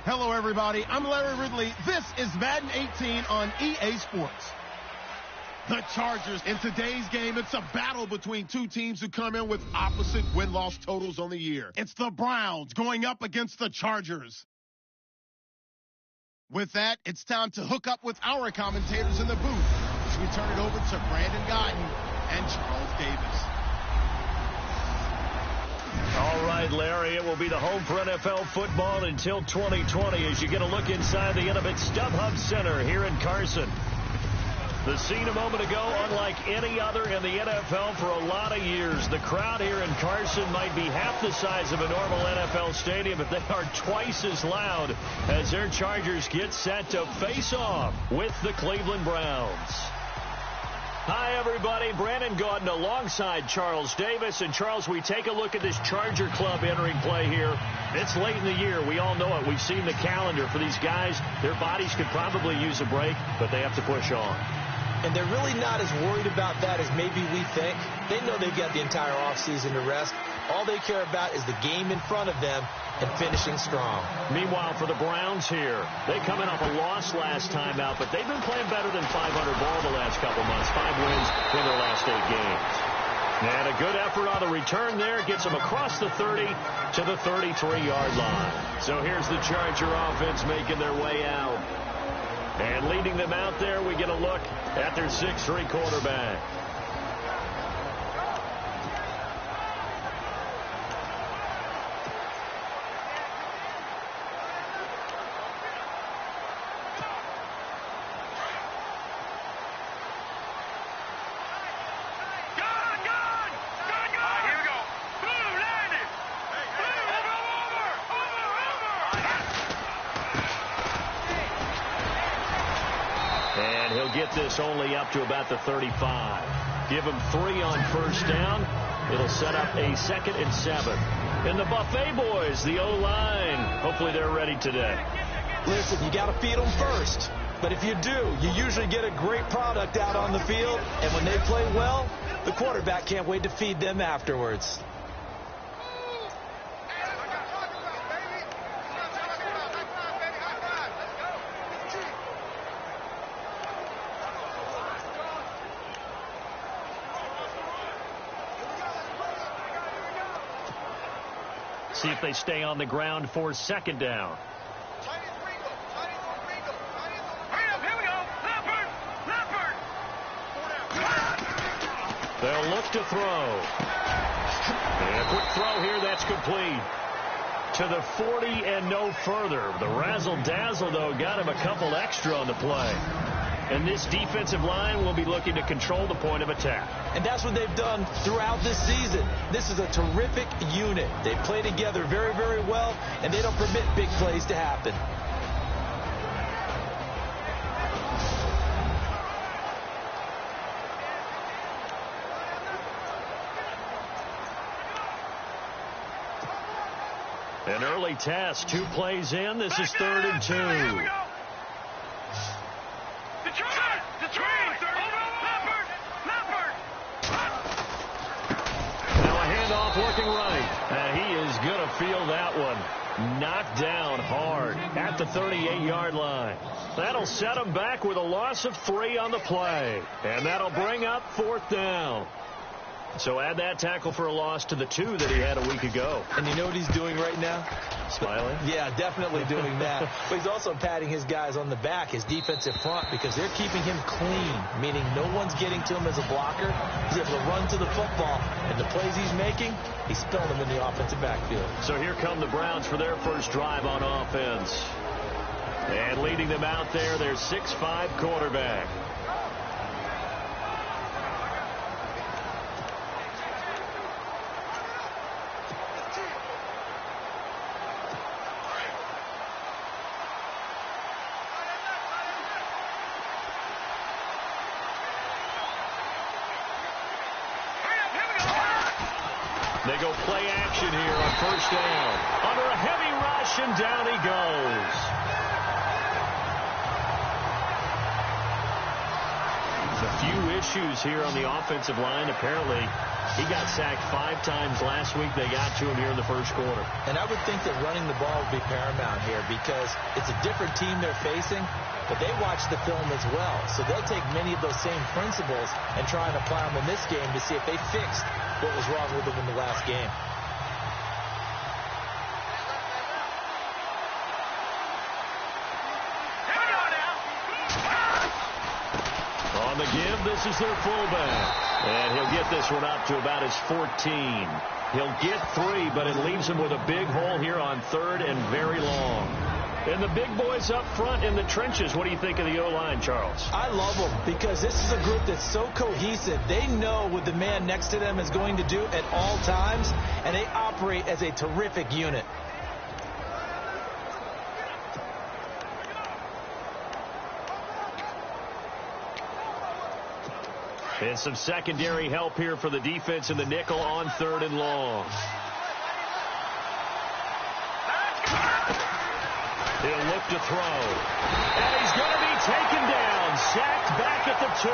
Hello, everybody. I'm Larry Ridley. This is Madden 18 on EA Sports. The Chargers. In today's game, it's a battle between two teams who come in with opposite win-loss totals on the year. It's the Browns going up against the Chargers. With that, it's time to hook up with our commentators in the booth as we turn it over to Brandon Guyton and Charles Davis. All right, Larry, it will be the home for NFL football until 2020 as you get a look inside the Intimate StubHub Center here in Carson. The scene a moment ago, unlike any other in the NFL for a lot of years. The crowd here in Carson might be half the size of a normal NFL stadium, but they are twice as loud as their Chargers get set to face off with the Cleveland Browns. Hi, everybody. Brandon Gautin alongside Charles Davis. And, Charles, we take a look at this Charger club entering play here. It's late in the year. We all know it. We've seen the calendar for these guys. Their bodies could probably use a break, but they have to push on. And they're really not as worried about that as maybe we think. They know they've got the entire offseason to rest. All they care about is the game in front of them and finishing strong. Meanwhile, for the Browns here, they coming off a loss last time out, but they've been playing better than 500 ball the last couple months. 5 wins in their last 8 games. And a good effort on the return there gets them across the 30 to the 33-yard line. So here's the Charger offense making their way out. And leading them out there, we get a look at their 6'3" quarterback. Get this only up to about the 35. Give him 3 on first down. It'll set up a 2nd and 7. And the Buffet boys, the O-line, hopefully they're ready today. Listen, you got to feed them first. But if you do, you usually get a great product out on the field. And when they play well, the quarterback can't wait to feed them afterwards. See if they stay on the ground for 2nd down. They'll look to throw. And a quick throw here, that's complete. To the 40 and no further. The razzle-dazzle, though, got him a couple extra on the play. And this defensive line will be looking to control the point of attack. And that's what they've done throughout this season. This is a terrific unit. They play together very, very well, and they don't permit big plays to happen. An early test, 2 plays in. This is 3rd and 2. Working right. He is going to feel that one. Knocked down hard at the 38-yard line. That'll set him back with a loss of 3 on the play. And that'll bring up 4th down. So add that tackle for a loss to the 2 that he had a week ago. And you know what he's doing right now? Smiling? Yeah, definitely doing that. But he's also patting his guys on the back, his defensive front, because they're keeping him clean, meaning no one's getting to him as a blocker. He's able to run to the football, and the plays he's making, he's spilling them in the offensive backfield. So here come the Browns for their first drive on offense. And leading them out there, their 6'5" quarterback. They go play action here on first down. Under a heavy rush, and down he goes. few issues here on the offensive line. Apparently, he got sacked 5 times last week. They got to him here in the first quarter. And I would think that running the ball would be paramount here because it's a different team they're facing, but they watch the film as well. So they'll take many of those same principles and try and apply them in this game to see if they fixed what was wrong with them in the last game. On the give, this is their fullback. And he'll get this one up to about his 14. He'll get 3, but it leaves him with a big hole here on 3rd and very long. And the big boys up front in the trenches, what do you think of the O-line, Charles? I love them because this is a group that's so cohesive. They know what the man next to them is going to do at all times, and they operate as a terrific unit. And some secondary help here for the defense in the nickel on 3rd and long. He'll look to throw. And he's going to be taken down. Sacked back at the 2.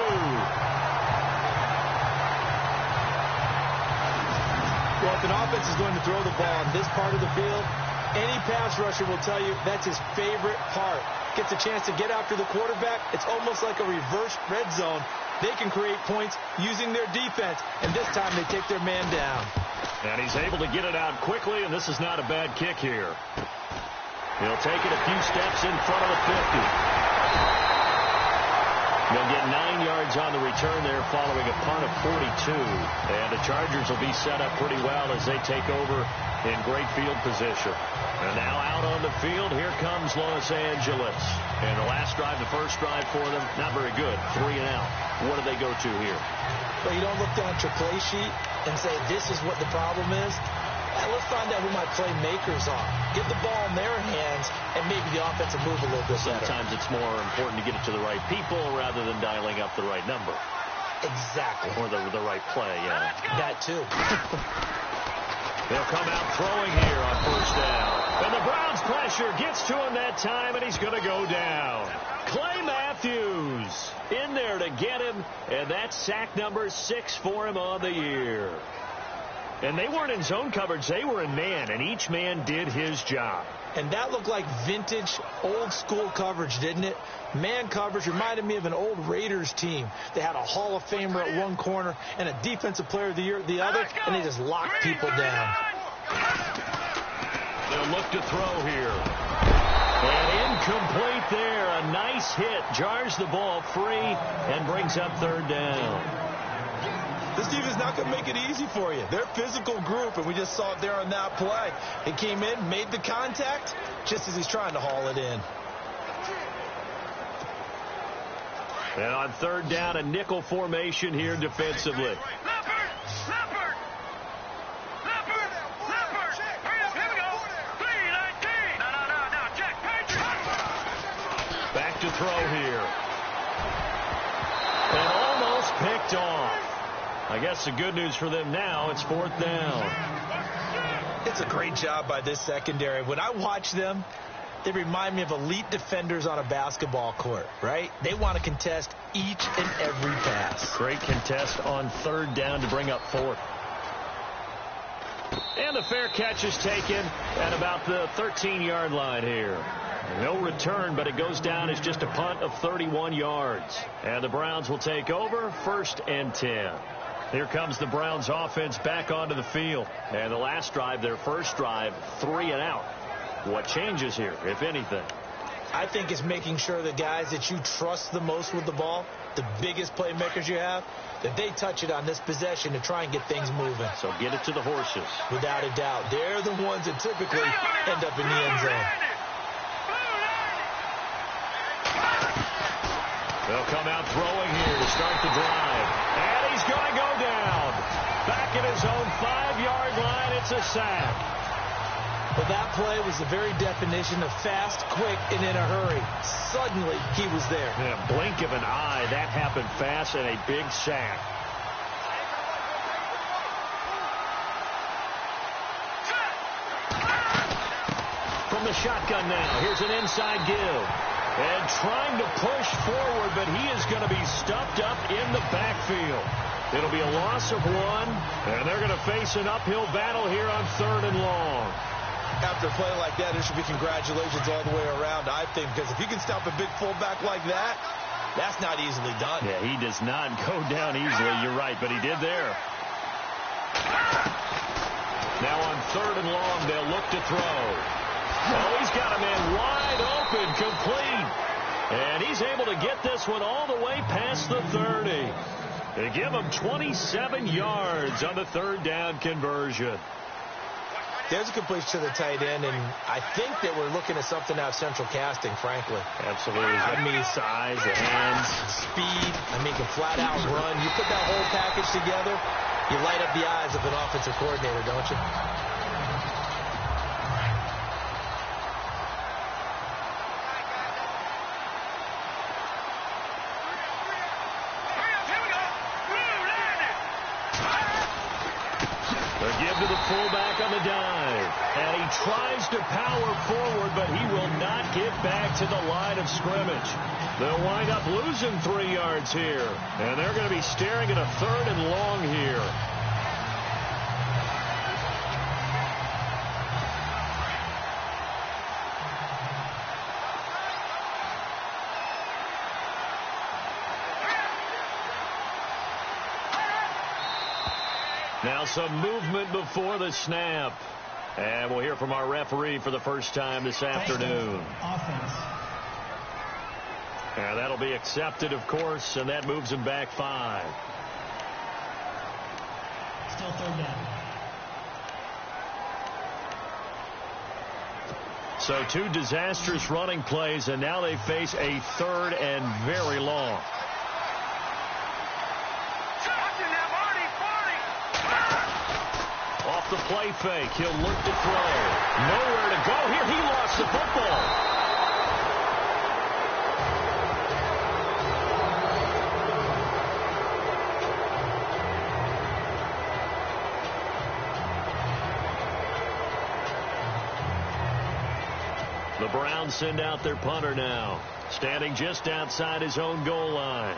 Well, if an offense is going to throw the ball on this part of the field, any pass rusher will tell you that's his favorite part. Gets a chance to get after the quarterback. It's almost like a reverse red zone. They can create points using their defense, and this time they take their man down. And he's able to get it out quickly, and this is not a bad kick here. He'll take it a few steps in front of the 50. He'll get 9 yards on the return there following a punt of 42. And the Chargers will be set up pretty well as they take over in great field position. And now out on the field, here comes Los Angeles. And the last drive, the first drive for them, not very good. 3 and out. What do they go to here? Well, you don't look down at your play sheet and say, this is what the problem is. Let's find out who my playmakers are. Get the ball in their hands, and maybe the offense will move a little bit better. Sometimes it's more important to get it to the right people rather than dialing up the right number. Exactly. Or the right play, yeah. That too. They'll come out throwing here on 1st down. And the Browns pressure gets to him that time, and he's going to go down. Clay Matthews in there to get him, and that's sack number 6 for him on the year. And they weren't in zone coverage. They were in man, and each man did his job. And that looked like vintage, old-school coverage, didn't it? Man coverage reminded me of an old Raiders team. They had a Hall of Famer at one corner and a Defensive Player of the Year at the other, and they just locked people down. They'll look to throw here. And incomplete there. A nice hit. Jars the ball free and brings up 3rd down. This team is not going to make it easy for you. They're a physical group, and we just saw it there on that play. He came in, made the contact, just as he's trying to haul it in. And on 3rd down, a nickel formation here defensively. Back to throw here. And almost picked off. I guess the good news for them now, it's 4th down. It's a great job by this secondary. When I watch them, they remind me of elite defenders on a basketball court, right? They want to contest each and every pass. Great contest on 3rd down to bring up 4th. And the fair catch is taken at about the 13-yard line here. No return, but it goes down as just a punt of 31 yards. And the Browns will take over 1st and 10. Here comes the Browns offense back onto the field. And the last drive, their first drive, 3 and out. What changes here, if anything? I think it's making sure the guys that you trust the most with the ball, the biggest playmakers you have, that they touch it on this possession to try and get things moving. So get it to the horses. Without a doubt. They're the ones that typically end up in the end zone. They'll come out throwing here to start the drive. And he's going to go down. Back at his own 5-yard line, it's a sack. Well, that play was the very definition of fast, quick, and in a hurry. Suddenly, he was there. In a blink of an eye, that happened fast and a big sack. From the shotgun now, here's an inside give. And trying to push forward, but he is going to be stuffed up in the backfield. It'll be a loss of 1, and they're going to face an uphill battle here on 3rd and long. After a play like that, there should be congratulations all the way around, I think, because if you can stop a big fullback like that, that's not easily done. Yeah, he does not go down easily. You're right, but he did there. Now on 3rd and long, they'll look to throw. Oh, he's got a man wide open, complete. And he's able to get this one all the way past the 30. They give him 27 yards on the 3rd down conversion. There's a completion to the tight end, and I think that we're looking at something out of central casting, frankly. Absolutely. I mean, size, the hands, speed. I mean, can flat out run. You put that whole package together, you light up the eyes of an offensive coordinator, don't you? To the fullback on the dive. And he tries to power forward, but he will not get back to the line of scrimmage. They'll wind up losing 3 yards here. And they're going to be staring at a 3rd and long here. Now some movement before the snap. And we'll hear from our referee for the first time this afternoon. Offense. And that'll be accepted, of course, and that moves him back 5. Still 3rd down. So 2 disastrous running plays, and now they face a 3rd and very long. Off the play fake, he'll look to throw. Nowhere to go here. He lost the football. The Browns send out their punter now, standing just outside his own goal line.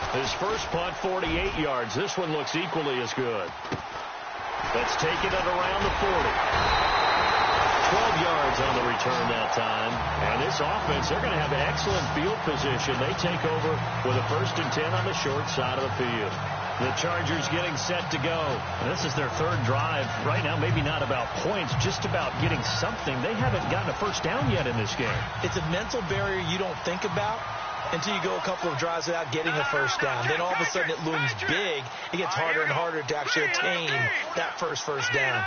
His first punt, 48 yards. This one looks equally as good. That's taken it around the 40. 12 yards on the return that time. And this offense, they're going to have excellent field position. They take over with a 1st and 10 on the short side of the field. The Chargers getting set to go. And this is their 3rd drive. Right now, maybe not about points, just about getting something. They haven't gotten a first down yet in this game. It's a mental barrier you don't think about until you go a couple of drives without getting a first down. Then all of a sudden it looms big. It gets harder and harder to actually attain that first down.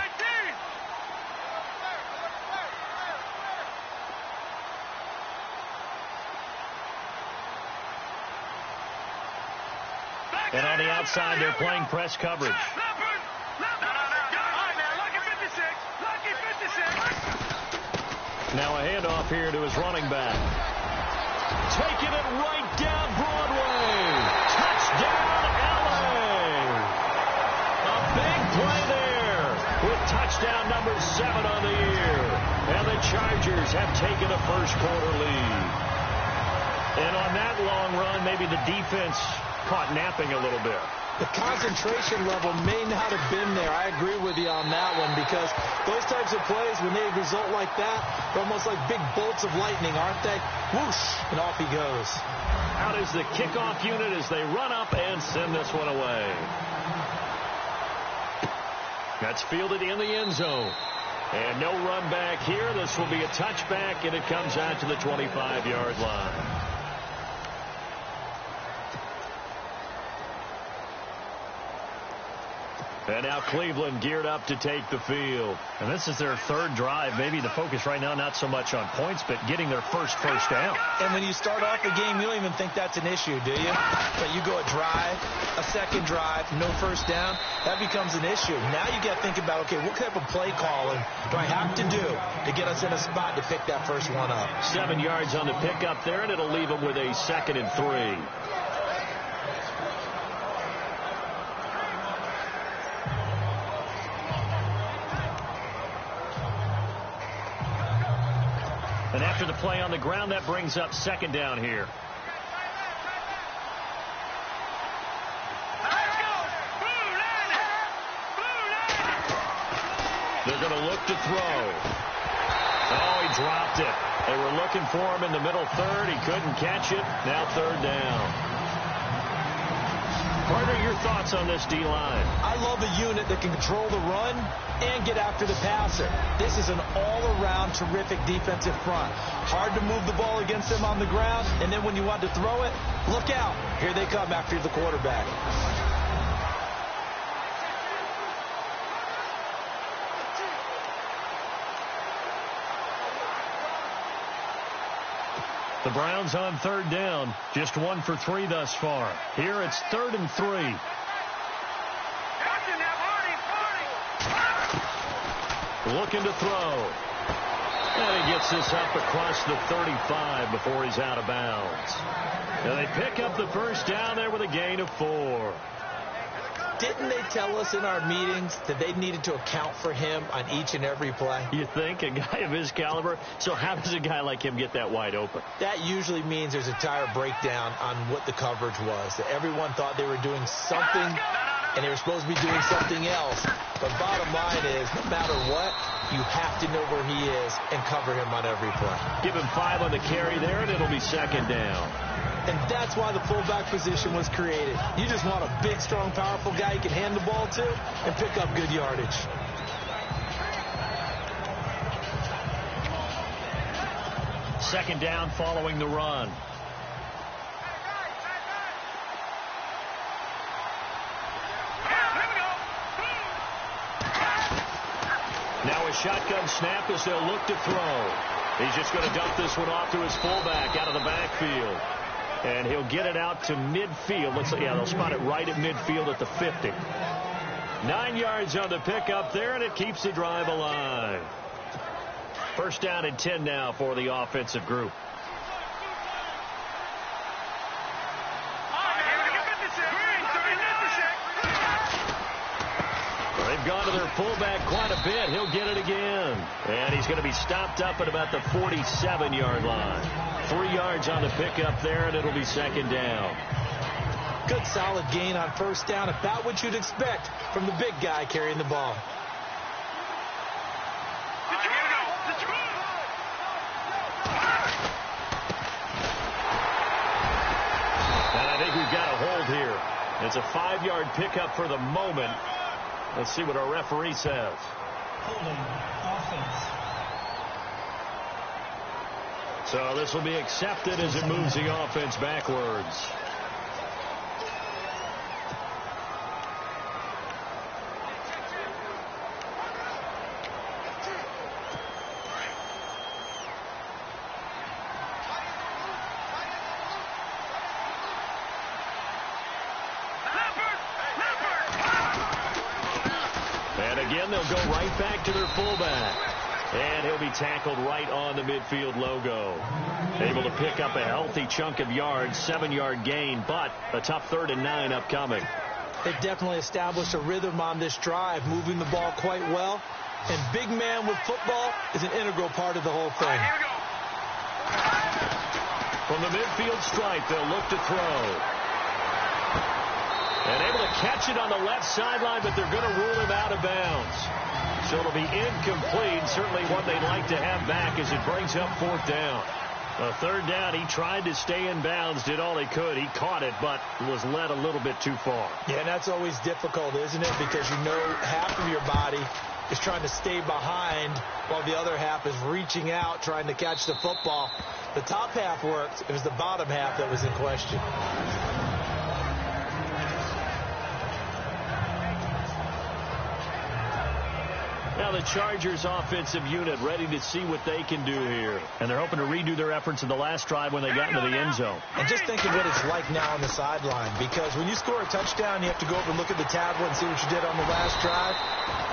And on the outside, they're playing press coverage. Now a handoff here to his running back. Taking it right down Broadway. Touchdown, LA. A big play there with touchdown number 7 on the year. And the Chargers have taken a first quarter lead. And on that long run, maybe the defense caught napping a little bit. The concentration level may not have been there. I agree with you on that one, because those types of plays, when they result like that, they're almost like big bolts of lightning, aren't they? Whoosh, and off he goes. Out is the kickoff unit as they run up and send this one away. That's fielded in the end zone. And no run back here. This will be a touchback, and it comes out to the 25-yard line. And now Cleveland geared up to take the field. And this is their 3rd drive. Maybe the focus right now not so much on points, but getting their first down. And when you start off the game, you don't even think that's an issue, do you? But you go a drive, a 2nd drive, no first down, that becomes an issue. Now you got to think about, okay, what type of play calling do I have to do to get us in a spot to pick that first one up? 7 yards on the pickup there, and it'll leave them with a 2nd and 3. And after the play on the ground, that brings up second down here. They're going to look to throw. Oh, he dropped it. They were looking for him in the middle third. He couldn't catch it. Now third down. Partner, your thoughts on this D-line? I love a unit that can control the run and get after the passer. This is an all-around terrific defensive front. Hard to move the ball against them on the ground, and then when you want to throw it, look out. Here they come after the quarterback. The Browns on third down, just 1 for 3 thus far. Here it's 3rd and 3. Looking to throw. And he gets this up across the 35 before he's out of bounds. And they pick up the first down there with a gain of 4. Didn't they tell us in our meetings that they needed to account for him on each and every play? You think? A guy of his caliber? So how does a guy like him get that wide open? That usually means there's a tire breakdown on what the coverage was. That everyone thought they were doing something, and they were supposed to be doing something else. But bottom line is, no matter what, you have to know where he is and cover him on every play. Give him 5 on the carry there, and it'll be second down. And that's why the fullback position was created. You just want a big, strong, powerful guy you can hand the ball to and pick up good yardage. Second down following the run. Now a shotgun snap as they'll look to throw. He's just going to dump this one off to his fullback out of the backfield. And he'll get it out to midfield. Yeah, they'll spot it right at midfield at the 50. 9 yards on the pickup there, and it keeps the drive alive. First down and 10 now for the offensive group. They've gone to their fullback quite a bit. He'll get it again. And he's going to be stopped up at about the 47-yard line. 3 yards on the pickup there, and it'll be second down. Good solid gain on first down, about what you'd expect from the big guy carrying the ball. And I think we've got a hold here. It's a 5-yard pickup for the moment. Let's see what our referee says. Holding offense. So this will be accepted as it moves the offense backwards. Again, they'll go right back to their fullback. And he'll be tackled right on the midfield logo. Able to pick up a healthy chunk of yards, 7-yard gain, but a tough 3rd and 9 upcoming. They definitely established a rhythm on this drive, moving the ball quite well. And big man with football is an integral part of the whole thing. From the midfield stripe, they'll look to throw. And able to catch it on the left sideline, but they're going to rule him out of bounds. So it'll be incomplete. Certainly one they'd like to have back as it brings up 4th down. Third down, he tried to stay in bounds, did all he could. He caught it, but was led a little bit too far. Yeah, and that's always difficult, isn't it? Because you know half of your body is trying to stay behind while the other half is reaching out, trying to catch the football. The top half worked. It was the bottom half that was in question. Now the Chargers offensive unit ready to see what they can do here. And they're hoping to redo their efforts in the last drive when they got into the end zone. And just think of what it's like now on the sideline. Because when you score a touchdown, you have to go over and look at the tablet and see what you did on the last drive.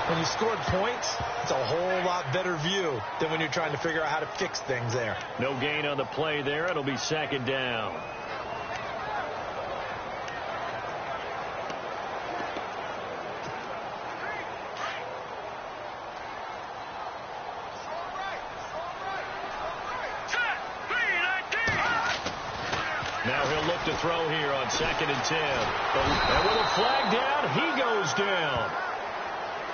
When you scored points, it's a whole lot better view than when you're trying to figure out how to fix things there. No gain on the play there. It'll be second down. throw here on 2nd and 10. And with a flag down, he goes down.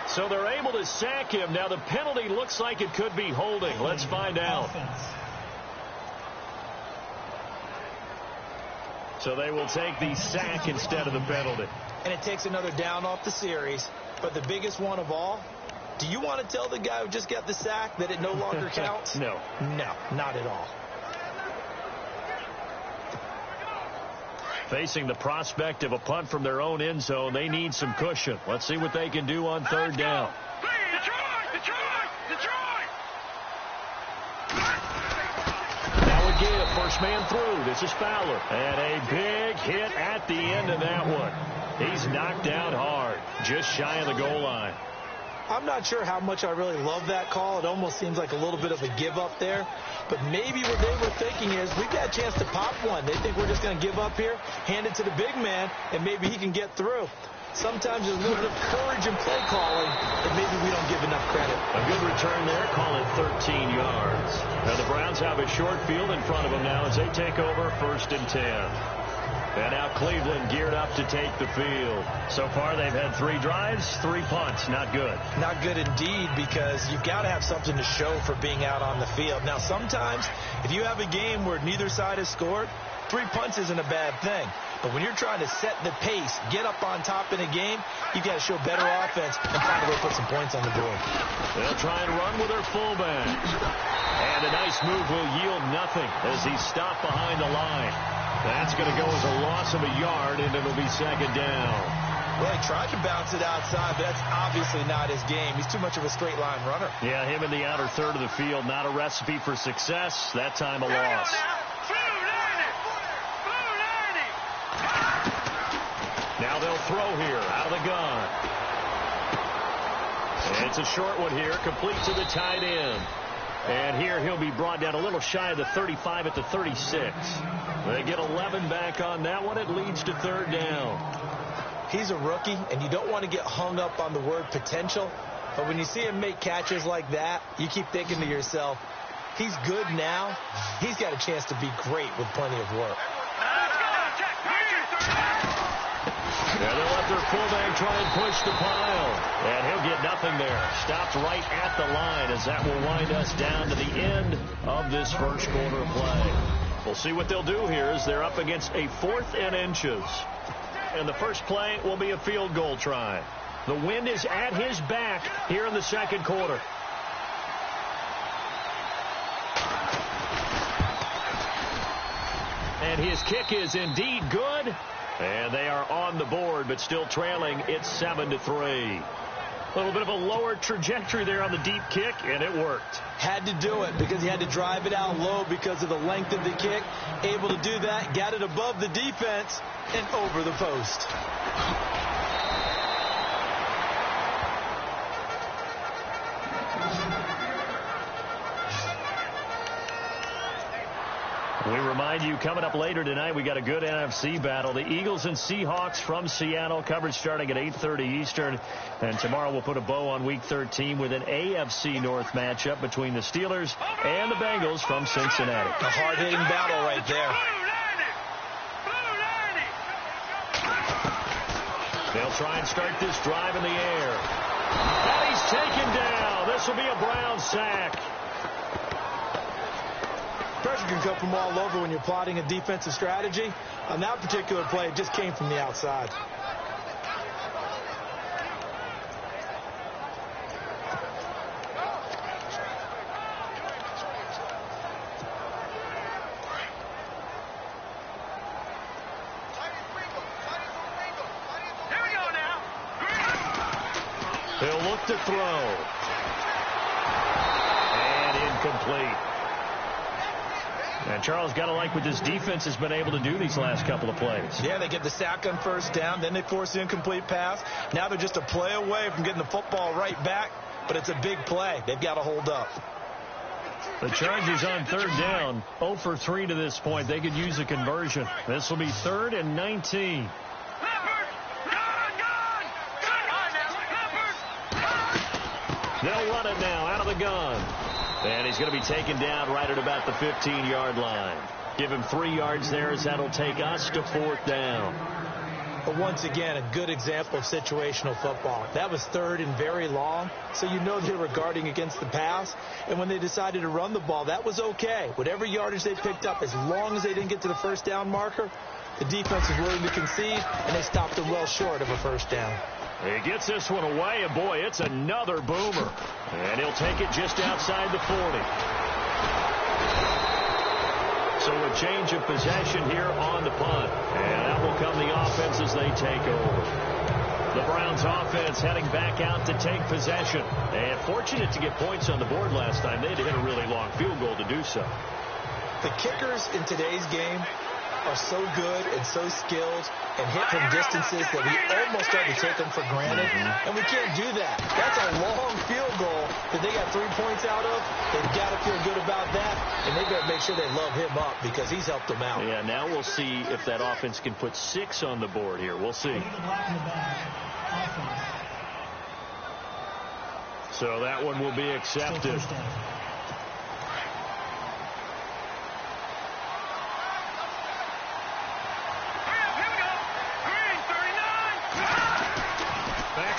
So they're able to sack him. Now the penalty looks like it could be holding. Let's find out. So they will take the sack instead of the penalty. And it takes another down off the series. But the biggest one of all, do you want to tell the guy who just got the sack that it no longer counts? No. No, not at all. Facing the prospect of a punt from their own end zone, they need some cushion. Let's see what they can do on 3rd down. Now again, first man through. This is Fowler. And a big hit at the end of that one. He's knocked down hard, just shy of the goal line. I'm not sure how much I really love that call. It almost seems like a little bit of a give up there. But maybe what they were thinking is, we've got a chance to pop one. They think we're just going to give up here, hand it to the big man, and maybe he can get through. Sometimes there's a little bit of courage in play calling that maybe we don't give enough credit. A good return there, call it 13 yards. Now the Browns have a short field in front of them now as they take over 1st and 10. And now Cleveland geared up to take the field. So far they've had 3 drives, 3 punts. Not good. Not good indeed, because you've got to have something to show for being out on the field. Now sometimes if you have a game where neither side has scored, 3 punts isn't a bad thing. But when you're trying to set the pace, get up on top in a game, you've got to show better offense and find a way to put some points on the board. They'll try and run with their fullback. And a nice move will yield nothing as he's stopped behind the line. That's going to go as a loss of a yard, and it'll be 2nd down. Well, he tried to bounce it outside, but that's obviously not his game. He's too much of a straight line runner. Yeah, him in the outer third of the field, not a recipe for success. That time a loss. Now they'll throw here out of the gun. And it's a short one here, complete to the tight end. And here he'll be brought down a little shy of the 35 at the 36. They get 11 back on that one. It leads to 3rd down. He's a rookie, and you don't want to get hung up on the word potential. But when you see him make catches like that, you keep thinking to yourself, he's good now. He's got a chance to be great with plenty of work. Yeah, they'll let their fullback try and push the pile. And he'll get nothing there. Stopped right at the line as that will wind us down to the end of this first quarter of play. We'll see what they'll do here as they're up against a 4th and inches. And the first play will be a field goal try. The wind is at his back here in the 2nd quarter. And his kick is indeed good. And they are on the board, but still trailing. It's 7-3. A little bit of a lower trajectory there on the deep kick, and it worked. Had to do it because he had to drive it out low because of the length of the kick. Able to do that, got it above the defense and over the post. We remind you, coming up later tonight, we got a good NFC battle. The Eagles and Seahawks from Seattle, coverage starting at 8:30 Eastern. And tomorrow we'll put a bow on Week 13 with an AFC North matchup between the Steelers and the Bengals from Cincinnati. A hard-hitting battle right there. They'll try and start this drive in the air. And he's taken down. This will be a Brown sack. Pressure can come from all over when you're plotting a defensive strategy. On that particular play, it just came from the outside. He'll look to throw. And incomplete. And Charles, got to like what this defense has been able to do these last couple of plays. Yeah, they get the sack on first down, then they force the incomplete pass. Now they're just a play away from getting the football right back, but it's a big play. They've got to hold up. The Chargers on 3rd down, 0 for 3 to this point. They could use a conversion. This will be 3rd and 19. They'll run it now out of the gun. And he's going to be taken down right at about the 15-yard line. Give him 3 yards there as that'll take us to 4th down. But once again, a good example of situational football. That was 3rd and very long, so you know they were guarding against the pass. And when they decided to run the ball, that was okay. Whatever yardage they picked up, as long as they didn't get to the 1st down marker, the defense was willing to concede, and they stopped them well short of a 1st down. He gets this one away, and boy, it's another boomer. And he'll take it just outside the 40. So a change of possession here on the punt. And out will come the offense as they take over. The Browns offense heading back out to take possession. And fortunate to get points on the board last time. They had to hit a really long field goal to do so. The kickers in today's game are so good and so skilled and hit from distances that we almost start to take them for granted. And we can't do that. That's a long field goal that they got 3 points out of. They've got to feel good about that, and they better make sure they love him up because he's helped them out. Yeah, now we'll see if that offense can put 6 on the board here. We'll see. So that one will be accepted.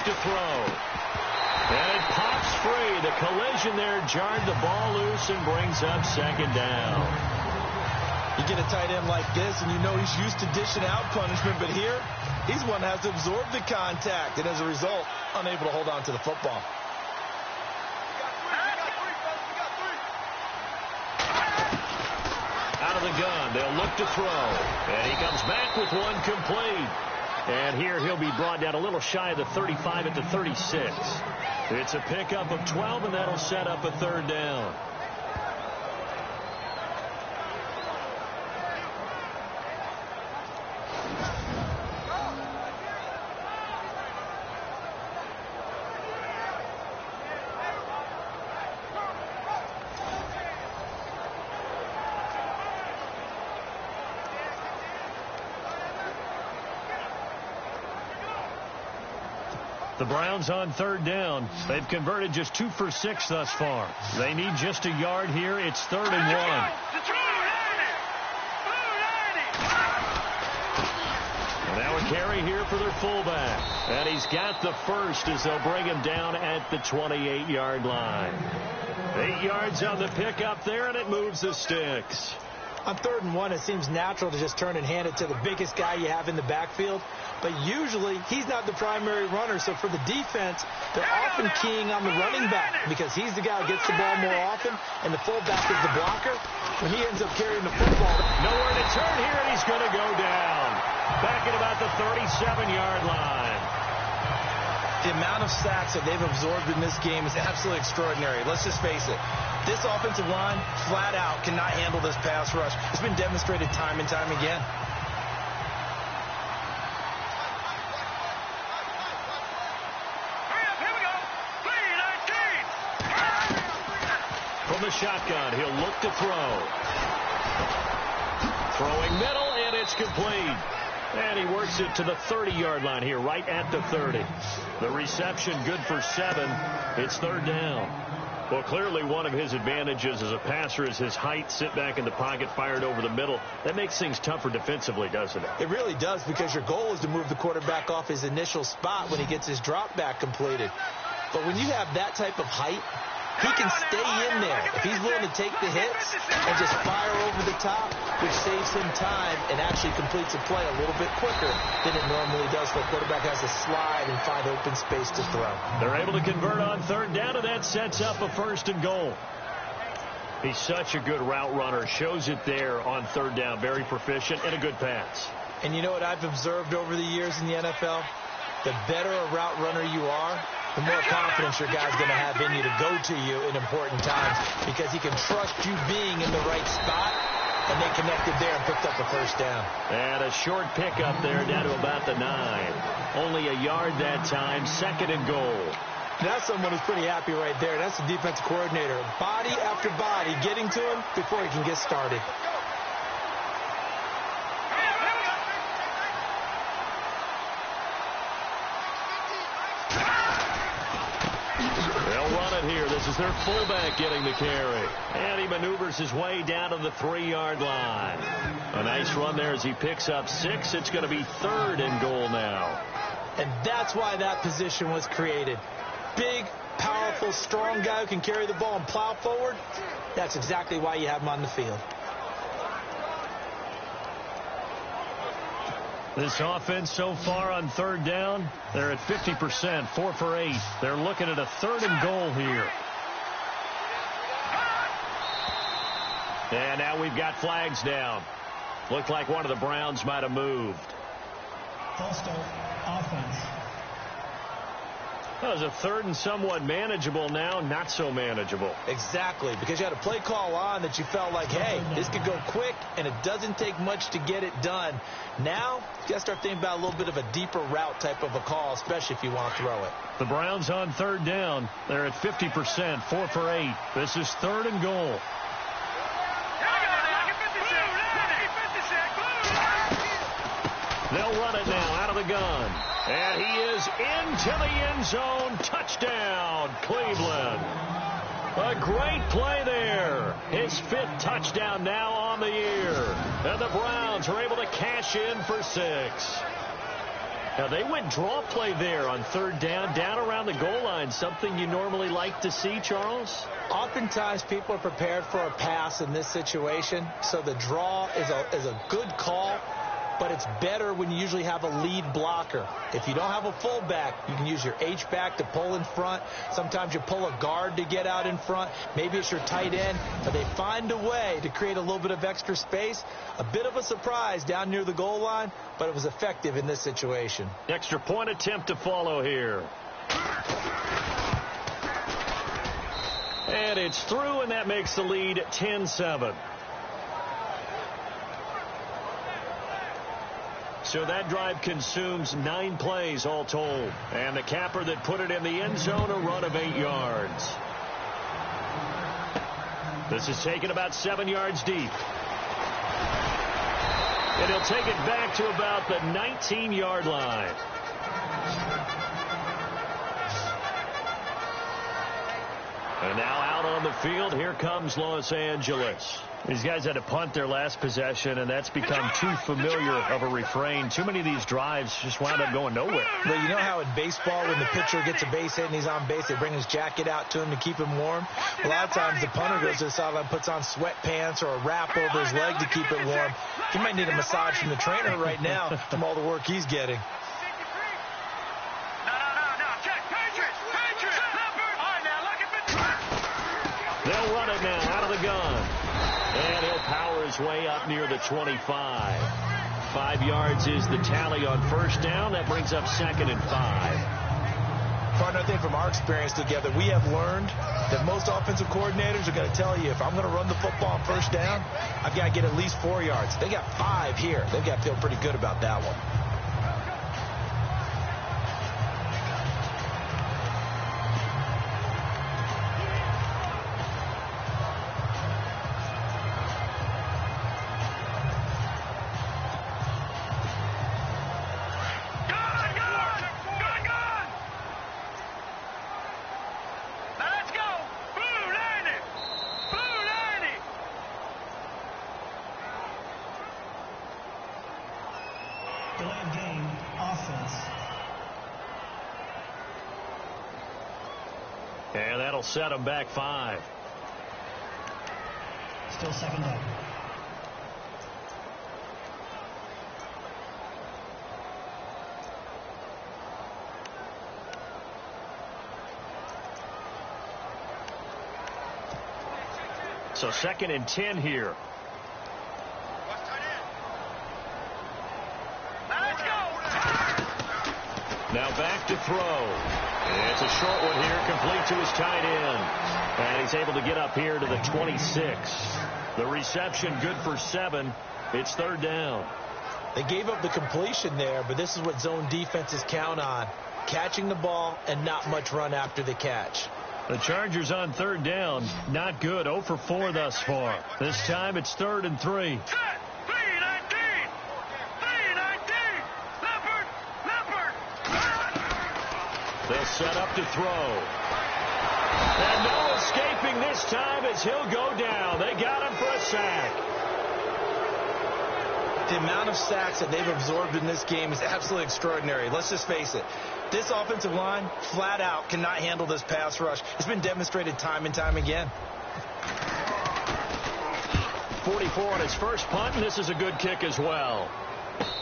To throw. And it pops free. The collision there jarred the ball loose and brings up 2nd down. You get a tight end like this, and you know he's used to dishing out punishment, but here, he's one that has to absorb the contact, and as a result, unable to hold on to the football. Out of the gun, they'll look to throw. And he comes back with one complete. And here he'll be brought down a little shy of the 35 at the 36. It's a pickup of 12, and that'll set up a 3rd down. The Browns on 3rd down. They've converted just 2 for 6 thus far. They need just a yard here. It's 3rd and 1. And now a carry here for their fullback. And he's got the first as they'll bring him down at the 28-yard line. 8 yards on the pickup there, and it moves the sticks. On 3rd and 1, it seems natural to just turn and hand it to the biggest guy you have in the backfield. But usually, he's not the primary runner. So for the defense, they're often keying on the running back because he's the guy who gets the ball more often, and the fullback is the blocker. When he ends up carrying the football, nowhere to turn here, and he's going to go down. Back at about the 37-yard line. The amount of sacks that they've absorbed in this game is absolutely extraordinary. Let's just face it. This offensive line, flat out, cannot handle this pass rush. It's been demonstrated time and time again. From the shotgun, he'll look to throw. Throwing middle, and it's complete. And he works it to the 30-yard line here, right at the 30. The reception good for 7. It's 3rd down. Well, clearly one of his advantages as a passer is his height. Sit back in the pocket, fired over the middle. That makes things tougher defensively, doesn't it? It really does, because your goal is to move the quarterback off his initial spot when he gets his drop back completed. But when you have that type of height, he can stay in there if he's willing to take the hits and just fire over the top, which saves him time and actually completes a play a little bit quicker than it normally does, for a quarterback has to slide and find open space to throw. They're able to convert on 3rd down, and that sets up a 1st and goal. He's such a good route runner. Shows it there on 3rd down. Very proficient and a good pass. And you know what I've observed over the years in the NFL? The better a route runner you are, the more confidence your guy's going to have in you to go to you in important times, because he can trust you being in the right spot, and they connected there and picked up the 1st down. And a short pickup there down to about the 9. Only a yard that time, 2nd and goal. That's someone who's pretty happy right there. That's the defensive coordinator. Body after body getting to him before he can get started. here. This is their fullback getting the carry. And he maneuvers his way down to the 3-yard line. A nice run there as he picks up 6. It's going to be 3rd and goal now. And that's why that position was created. Big, powerful, strong guy who can carry the ball and plow forward. That's exactly why you have him on the field. This offense so far on 3rd down, they're at 50%, 4 for 8. They're looking at a 3rd and goal here. And now we've got flags down. Looked like one of the Browns might have moved. False start, offense. That was a 3rd and somewhat manageable, now not so manageable. Exactly, because you had a play call on that you felt like, hey, this could go quick, and it doesn't take much to get it done. Now, you got to start thinking about a little bit of a deeper route type of a call, especially if you want to throw it. The Browns on 3rd down. They're at 50%, 4 for 8. This is 3rd and goal. They'll run it now out of the gun. And he is into the end zone. Touchdown, Cleveland. A great play there. His 5th touchdown now on the year. And the Browns are able to cash in for 6. Now, they went draw play there on 3rd down around the goal line. Something you normally like to see, Charles? Oftentimes, people are prepared for a pass in this situation, so the draw is a good call. But it's better when you usually have a lead blocker. If you don't have a fullback, you can use your H-back to pull in front. Sometimes you pull a guard to get out in front. Maybe it's your tight end. But they find a way to create a little bit of extra space. A bit of a surprise down near the goal line, but it was effective in this situation. Extra point attempt to follow here. And it's through, and that makes the lead 10-7. So that drive consumes 9 plays all told. And the capper that put it in the end zone, a run of 8 yards. This is taken about 7 yards deep. And he'll take it back to about the 19-yard line. And now out on the field, here comes Los Angeles. These guys had to punt their last possession, and that's become too familiar of a refrain. Too many of these drives just wound up going nowhere. But you know how in baseball, when the pitcher gets a base hit and he's on base, they bring his jacket out to him to keep him warm? A lot of times the punter goes to the sideline, puts on sweatpants or a wrap over his leg to keep it warm. He might need a massage from the trainer right now from all the work he's getting. They'll run it now out of the gun. And he'll power his way up near the 25. 5 yards is the tally on 1st down. That brings up 2nd and 5. Partner, I think from our experience together, we have learned that most offensive coordinators are going to tell you, if I'm going to run the football on 1st down, I've got to get at least 4 yards. They got 5 here. They've got to feel pretty good about that one. Delayed game, offense. And that'll set them back 5. Still 2nd down. So 2nd and 10 here. Now back to throw. It's a short one here, complete to his tight end. And he's able to get up here to the 26. The reception good for 7. It's 3rd down. They gave up the completion there, but this is what zone defenses count on. Catching the ball and not much run after the catch. The Chargers on 3rd down. Not good. 0 for 4 thus far. This time it's 3rd and 3. They'll set up to throw. And no escaping this time as he'll go down. They got him for a sack. The amount of sacks that they've absorbed in this game is absolutely extraordinary. Let's just face it. This offensive line, flat out, cannot handle this pass rush. It's been demonstrated time and time again. 44 on his first punt, and this is a good kick as well.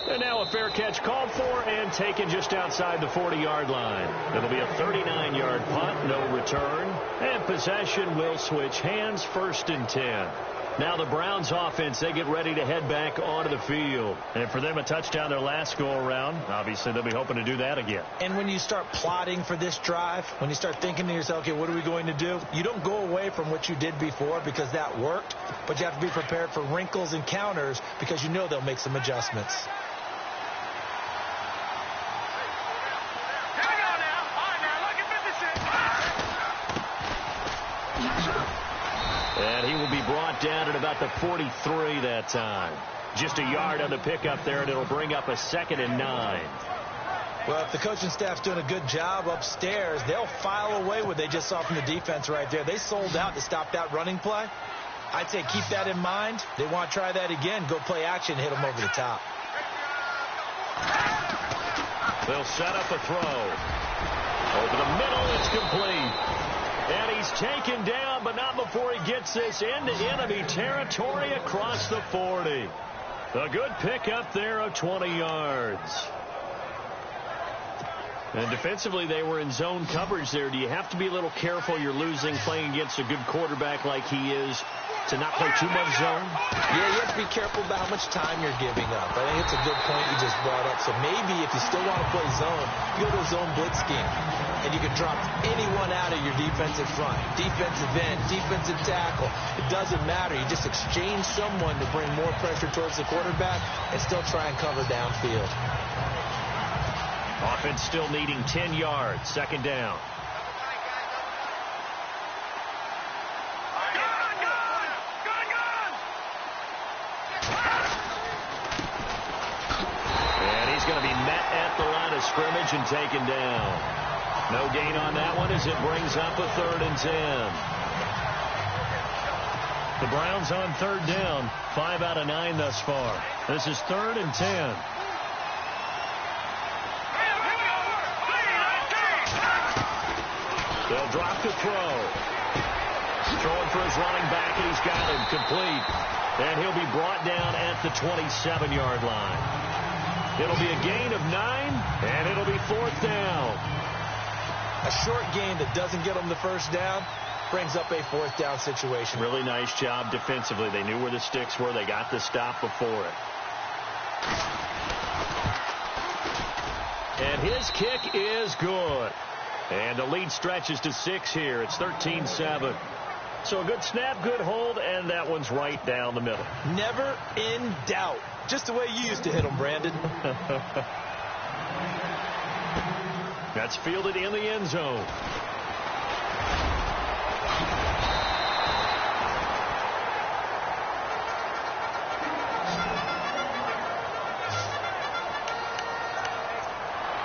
And now a fair catch called for and taken just outside the 40-yard line. It'll be a 39-yard punt, no return. And possession will switch hands, 1st and 10. Now the Browns offense, they get ready to head back onto the field. And for them, a touchdown their last go-around. Obviously, they'll be hoping to do that again. And when you start plotting for this drive, when you start thinking to yourself, okay, what are we going to do? You don't go away from what you did before because that worked, but you have to be prepared for wrinkles and counters because you know they'll make some adjustments. And he will be brought down at about the 43 that time. Just a yard on the pickup there, and it'll bring up a 2nd and 9. Well, if the coaching staff's doing a good job upstairs, they'll file away what they just saw from the defense right there. They sold out to stop that running play. I'd say keep that in mind. They want to try that again. Go play action, hit them over the top. They'll set up a throw. Over the middle, it's complete. And he's taken down, but not before he gets this into enemy territory across the 40. A good pickup there of 20 yards. And defensively, they were in zone coverage there. Do you have to be a little careful? You're losing playing against a good quarterback like he is to not play too much zone? Yeah, you have to be careful about how much time you're giving up. I think it's a good point you just brought up. So maybe if you still want to play zone, you go to a zone blitz scheme. And you can drop anyone out of your defensive front. Defensive end, defensive tackle. It doesn't matter. You just exchange someone to bring more pressure towards the quarterback and still try and cover downfield. Offense still needing 10 yards. 2nd down. And he's going to be met at the line of scrimmage and taken down. No gain on that one as it brings up a 3rd and 10. The Browns on 3rd down. 5 out of 9 thus far. This is 3rd and 10. They'll drop the throw. Throwing for his running back, and he's got him complete. And he'll be brought down at the 27-yard line. It'll be a gain of 9, and it'll be 4th down. A short gain that doesn't get them the 1st down brings up a 4th down situation. Really nice job defensively. They knew where the sticks were. They got the stop before it. And his kick is good. And the lead stretches to 6 here. It's 13-7. So a good snap, good hold, and that one's right down the middle. Never in doubt. Just the way you used to hit them, Brandon. That's fielded in the end zone.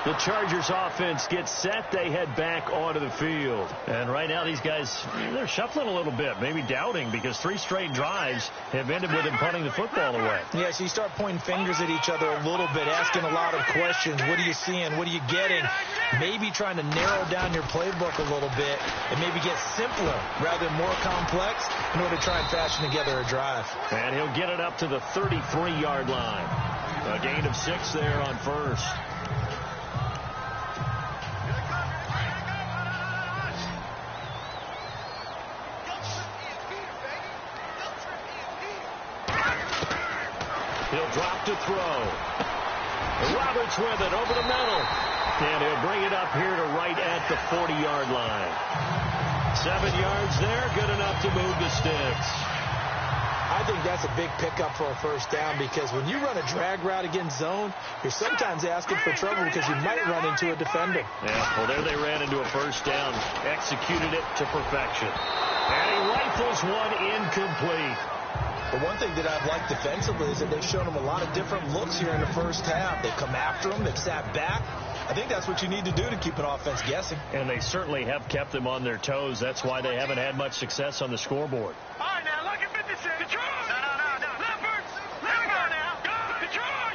The Chargers offense gets set. They head back onto the field. And right now these guys, they're shuffling a little bit, maybe doubting, because 3 straight drives have ended with them punting the football away. Yeah, so you start pointing fingers at each other a little bit, asking a lot of questions. What are you seeing? What are you getting? Maybe trying to narrow down your playbook a little bit and maybe get simpler rather than more complex in order to try and fashion together a drive. And he'll get it up to the 33-yard line. A gain of 6 there on 1st. He'll drop to throw. Roberts with it over the middle. And he'll bring it up here to right at the 40-yard line. 7 yards there, good enough to move the sticks. I think that's a big pickup for a 1st down because when you run a drag route against zone, you're sometimes asking for trouble because you might run into a defender. Yeah, well, there they ran into a 1st down, executed it to perfection. And he rifles one incomplete. The one thing that I've liked defensively is that they've shown them a lot of different looks here in the first half. They've come after them. They've sat back. I think that's what you need to do to keep an offense guessing. And they certainly have kept them on their toes. That's why they haven't had much success on the scoreboard. All right, now, look at 56. Detroit! No. Leopards! Leopard now! Go! Detroit!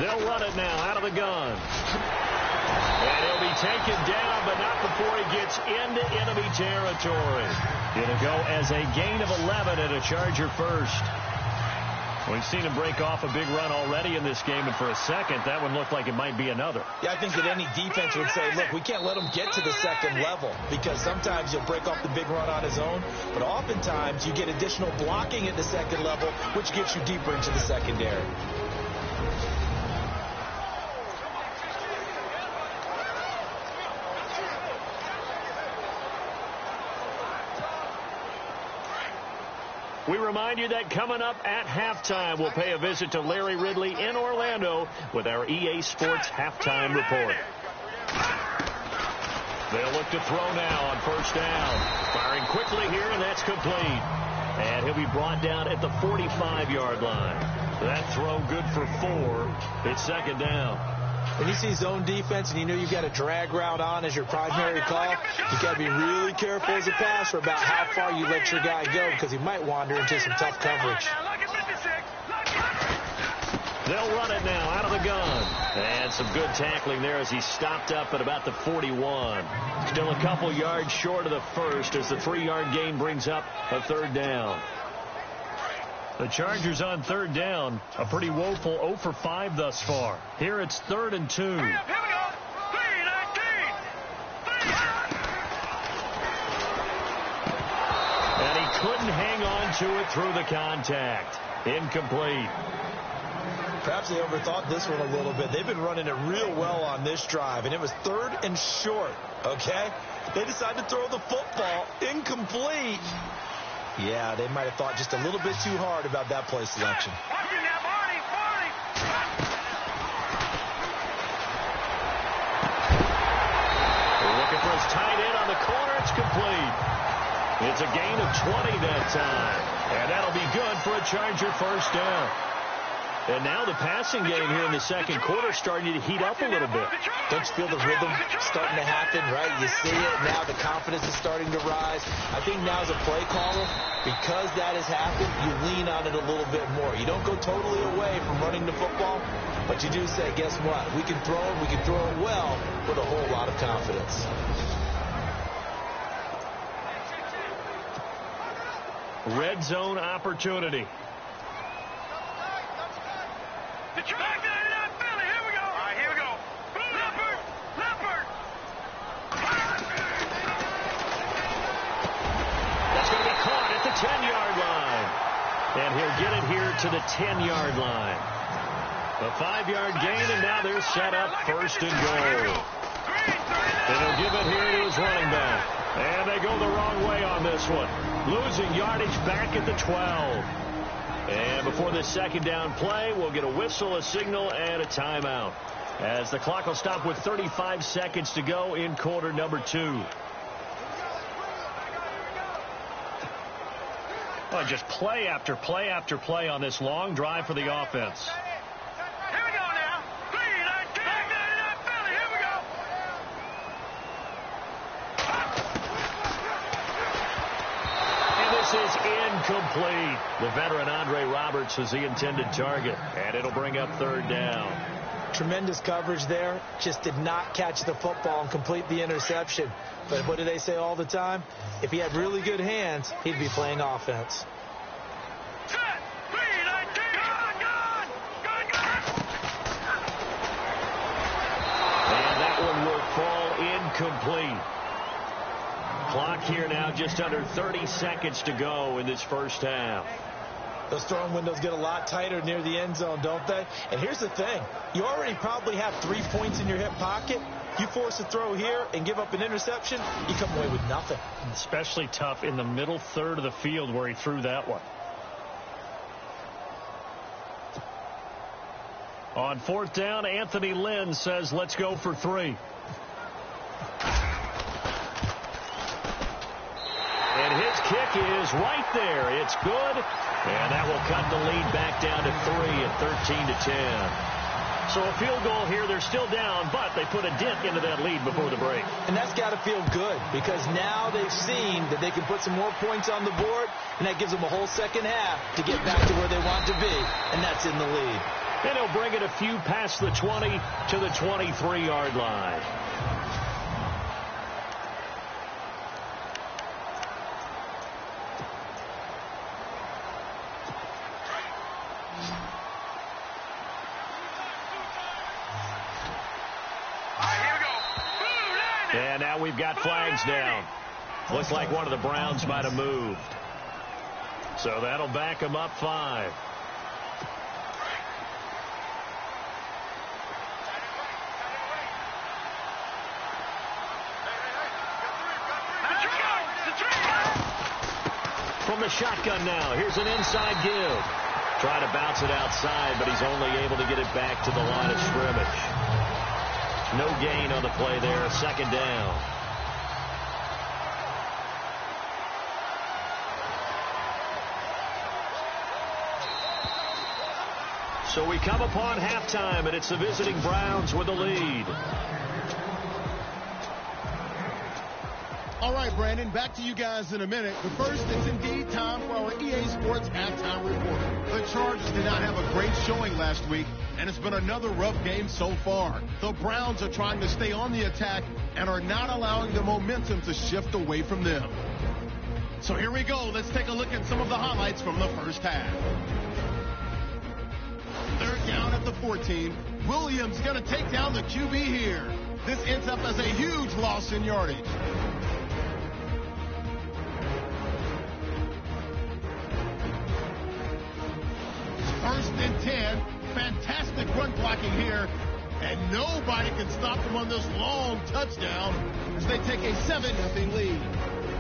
They'll run it now out of the gun. And he'll be taken down, but not before he gets into enemy territory. It'll go as a gain of 11 and a Charger first. We've seen him break off a big run already in this game, and for a second, that one looked like it might be another. Yeah, I think that any defense would say, look, we can't let him get to the second level, because sometimes he'll break off the big run on his own, but oftentimes you get additional blocking at the second level, which gets you deeper into the secondary. We remind you that coming up at halftime, we'll pay a visit to Larry Ridley in Orlando with our EA Sports Halftime Report. They'll look to throw now on first down. Firing quickly here, and that's complete. And he'll be brought down at the 45-yard line. That throw good for 4. It's second down. When you see zone defense and you know you've got a drag route on as your primary call, you've got to be really careful as a passer about how far you let your guy go, because he might wander into some tough coverage. They'll run it now out of the gun. And some good tackling there as he stopped up at about the 41. Still a couple yards short of the first as the 3-yard gain brings up a third down. The Chargers on third down, a pretty woeful 0 for 5 thus far. Here it's 3rd and 2. Here we go. 3-19. And he couldn't hang on to it through the contact. Incomplete. Perhaps they overthought this one a little bit. They've been running it real well on this drive, and it was 3rd and short, okay? They decided to throw the football. Incomplete. Yeah, they might have thought just a little bit too hard about that play selection. They're looking for his tight end on the corner. It's complete. It's a gain of 20 that time. And that'll be good for a Charger first down. And now the passing game here in the second quarter starting to heat up a little bit. Don't you feel the rhythm starting to happen, right? You see it now. The confidence is starting to rise. I think now as a play caller, because that has happened, you lean on it a little bit more. You don't go totally away from running the football, but you do say, guess what? We can throw it. We can throw it well with a whole lot of confidence. Red zone opportunity. Back to that Philly. Here we go. All right, here we go. Leopard. That's going to be caught at the 10-yard line. And he'll get it here to the 10-yard line. A 5-yard gain, and now they're set up 1st and goal. And he'll give it here to his running back. And they go the wrong way on this one. Losing yardage back at the 12. And before this second down play, we'll get a whistle, a signal, and a timeout. As the clock will stop with 35 seconds to go in quarter number 2. Oh, just play after play after play on this long drive for the offense. Here we go now. 3-19. Back to that Philly. Here we go. And this is incomplete. The veteran Andre Roberts is the intended target, and it'll bring up 3rd down. Tremendous coverage there. Just did not catch the football and complete the interception. But what do they say all the time? If he had really good hands, he'd be playing offense. Set. 3-19. Gun. And that one will fall incomplete. Clock here now just under 30 seconds to go in this first half. Those throwing windows get a lot tighter near the end zone, don't they? And here's the thing. You already probably have 3 points in your hip pocket. You force a throw here and give up an interception, you come away with nothing. Especially tough in the middle third of the field where he threw that one. On 4th down, Anthony Lynn says, let's go for 3. And his kick is right there. It's good, and that will cut the lead back down to 3 at 13-10. So a field goal here. They're still down, but they put a dent into that lead before the break. And that's got to feel good because now they've seen that they can put some more points on the board, and that gives them a whole second half to get back to where they want to be, and that's in the lead. And he'll bring it a few past the 20 to the 23-yard line. And now we've got flags down. Looks like one of the Browns might have moved. So that'll back them up 5. From the shotgun now, here's an inside give. Try to bounce it outside, but he's only able to get it back to the line of scrimmage. No gain on the play there, second down. So we come upon halftime, and it's the visiting Browns with the lead. All right, Brandon, back to you guys in a minute. But first, it's indeed time for our EA Sports halftime report. The Chargers did not have a great showing last week, and it's been another rough game so far. The Browns are trying to stay on the attack and are not allowing the momentum to shift away from them. So here we go. Let's take a look at some of the highlights from the first half. Third down at the 14. Williams going to take down the QB here. This ends up as a huge loss in yardage. First and 10. Fantastic run blocking here. And nobody can stop them on this long touchdown as they take a 7-0 lead.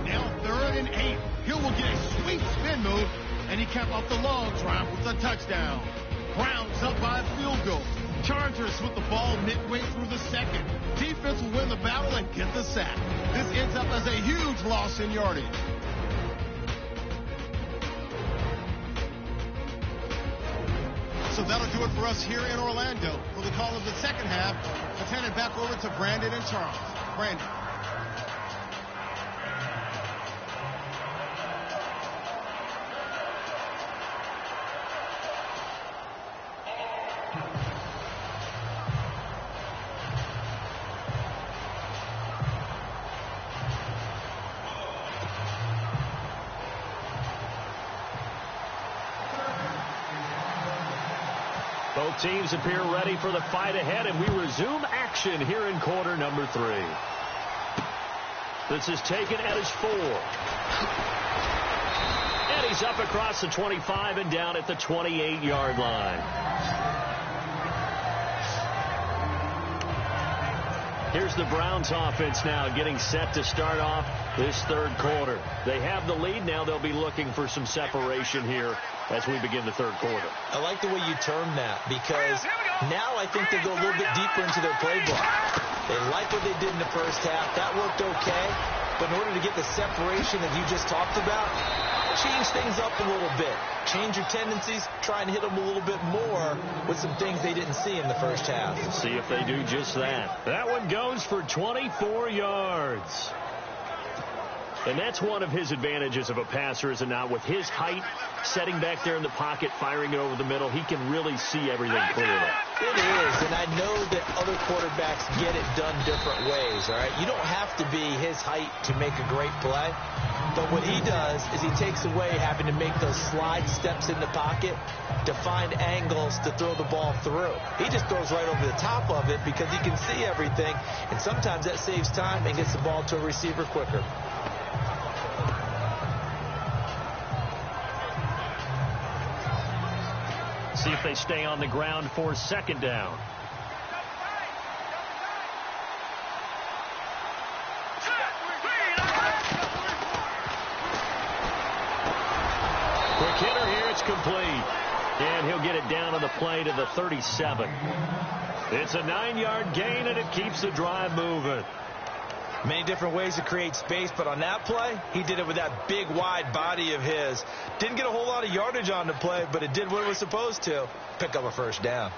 Now 3rd and 8. Hill will get a sweet spin move, and he capped off the long drive with a touchdown. Browns up by a field goal. Chargers with the ball midway through the second. Defense will win the battle and get the sack. This ends up as a huge loss in yardage. So that'll do it for us here in Orlando. For the call of the second half, let's hand it back over to Brandon and Charles. Brandon. Both teams appear ready for the fight ahead, and we resume action here in quarter number 3. This is taken at his 4. And he's up across the 25 and down at the 28-yard line. Here's the Browns offense now getting set to start off this third quarter. They have the lead. Now they'll be looking for some separation here as we begin the third quarter. I like the way you term that because now I think they go a little bit deeper into their playbook. They like what they did in the first half. That worked okay. But in order to get the separation that you just talked about, change things up a little bit. Change your tendencies. Try and hit them a little bit more with some things they didn't see in the first half. See if they do just that. That one goes for 24 yards. And that's one of his advantages of a passer, is it not? With his height, setting back there in the pocket, firing it over the middle, he can really see everything clearly. It is, and I know that other quarterbacks get it done different ways, all right? You don't have to be his height to make a great play, but what he does is he takes away having to make those slide steps in the pocket to find angles to throw the ball through. He just throws right over the top of it because he can see everything, and sometimes that saves time and gets the ball to a receiver quicker. See if they stay on the ground for second down. Quick hitter here, it's complete. And he'll get it down on the play to the 37. It's a 9-yard gain, and it keeps the drive moving. Many different ways to create space, but on that play, he did it with that big, wide body of his. Didn't get a whole lot of yardage on the play, but it did what it was supposed to. Pick up a first down.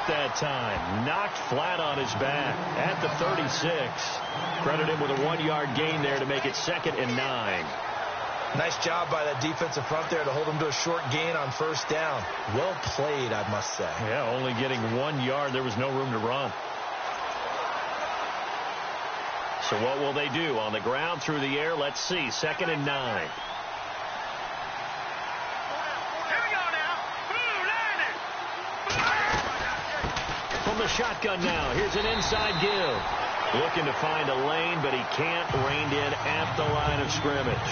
That time knocked flat on his back at the 36. Credit him with a 1-yard gain there to make it 2nd and 9. Nice job by that defensive front there to hold him to a short gain on first down. Well played, I must say. Yeah, only getting 1 yard. There was no room to run. So what will they do? On the ground, through the air, let's see. 2nd and 9. The shotgun now. Here's an inside give. Looking to find a lane, but he can't. Reined in at the line of scrimmage.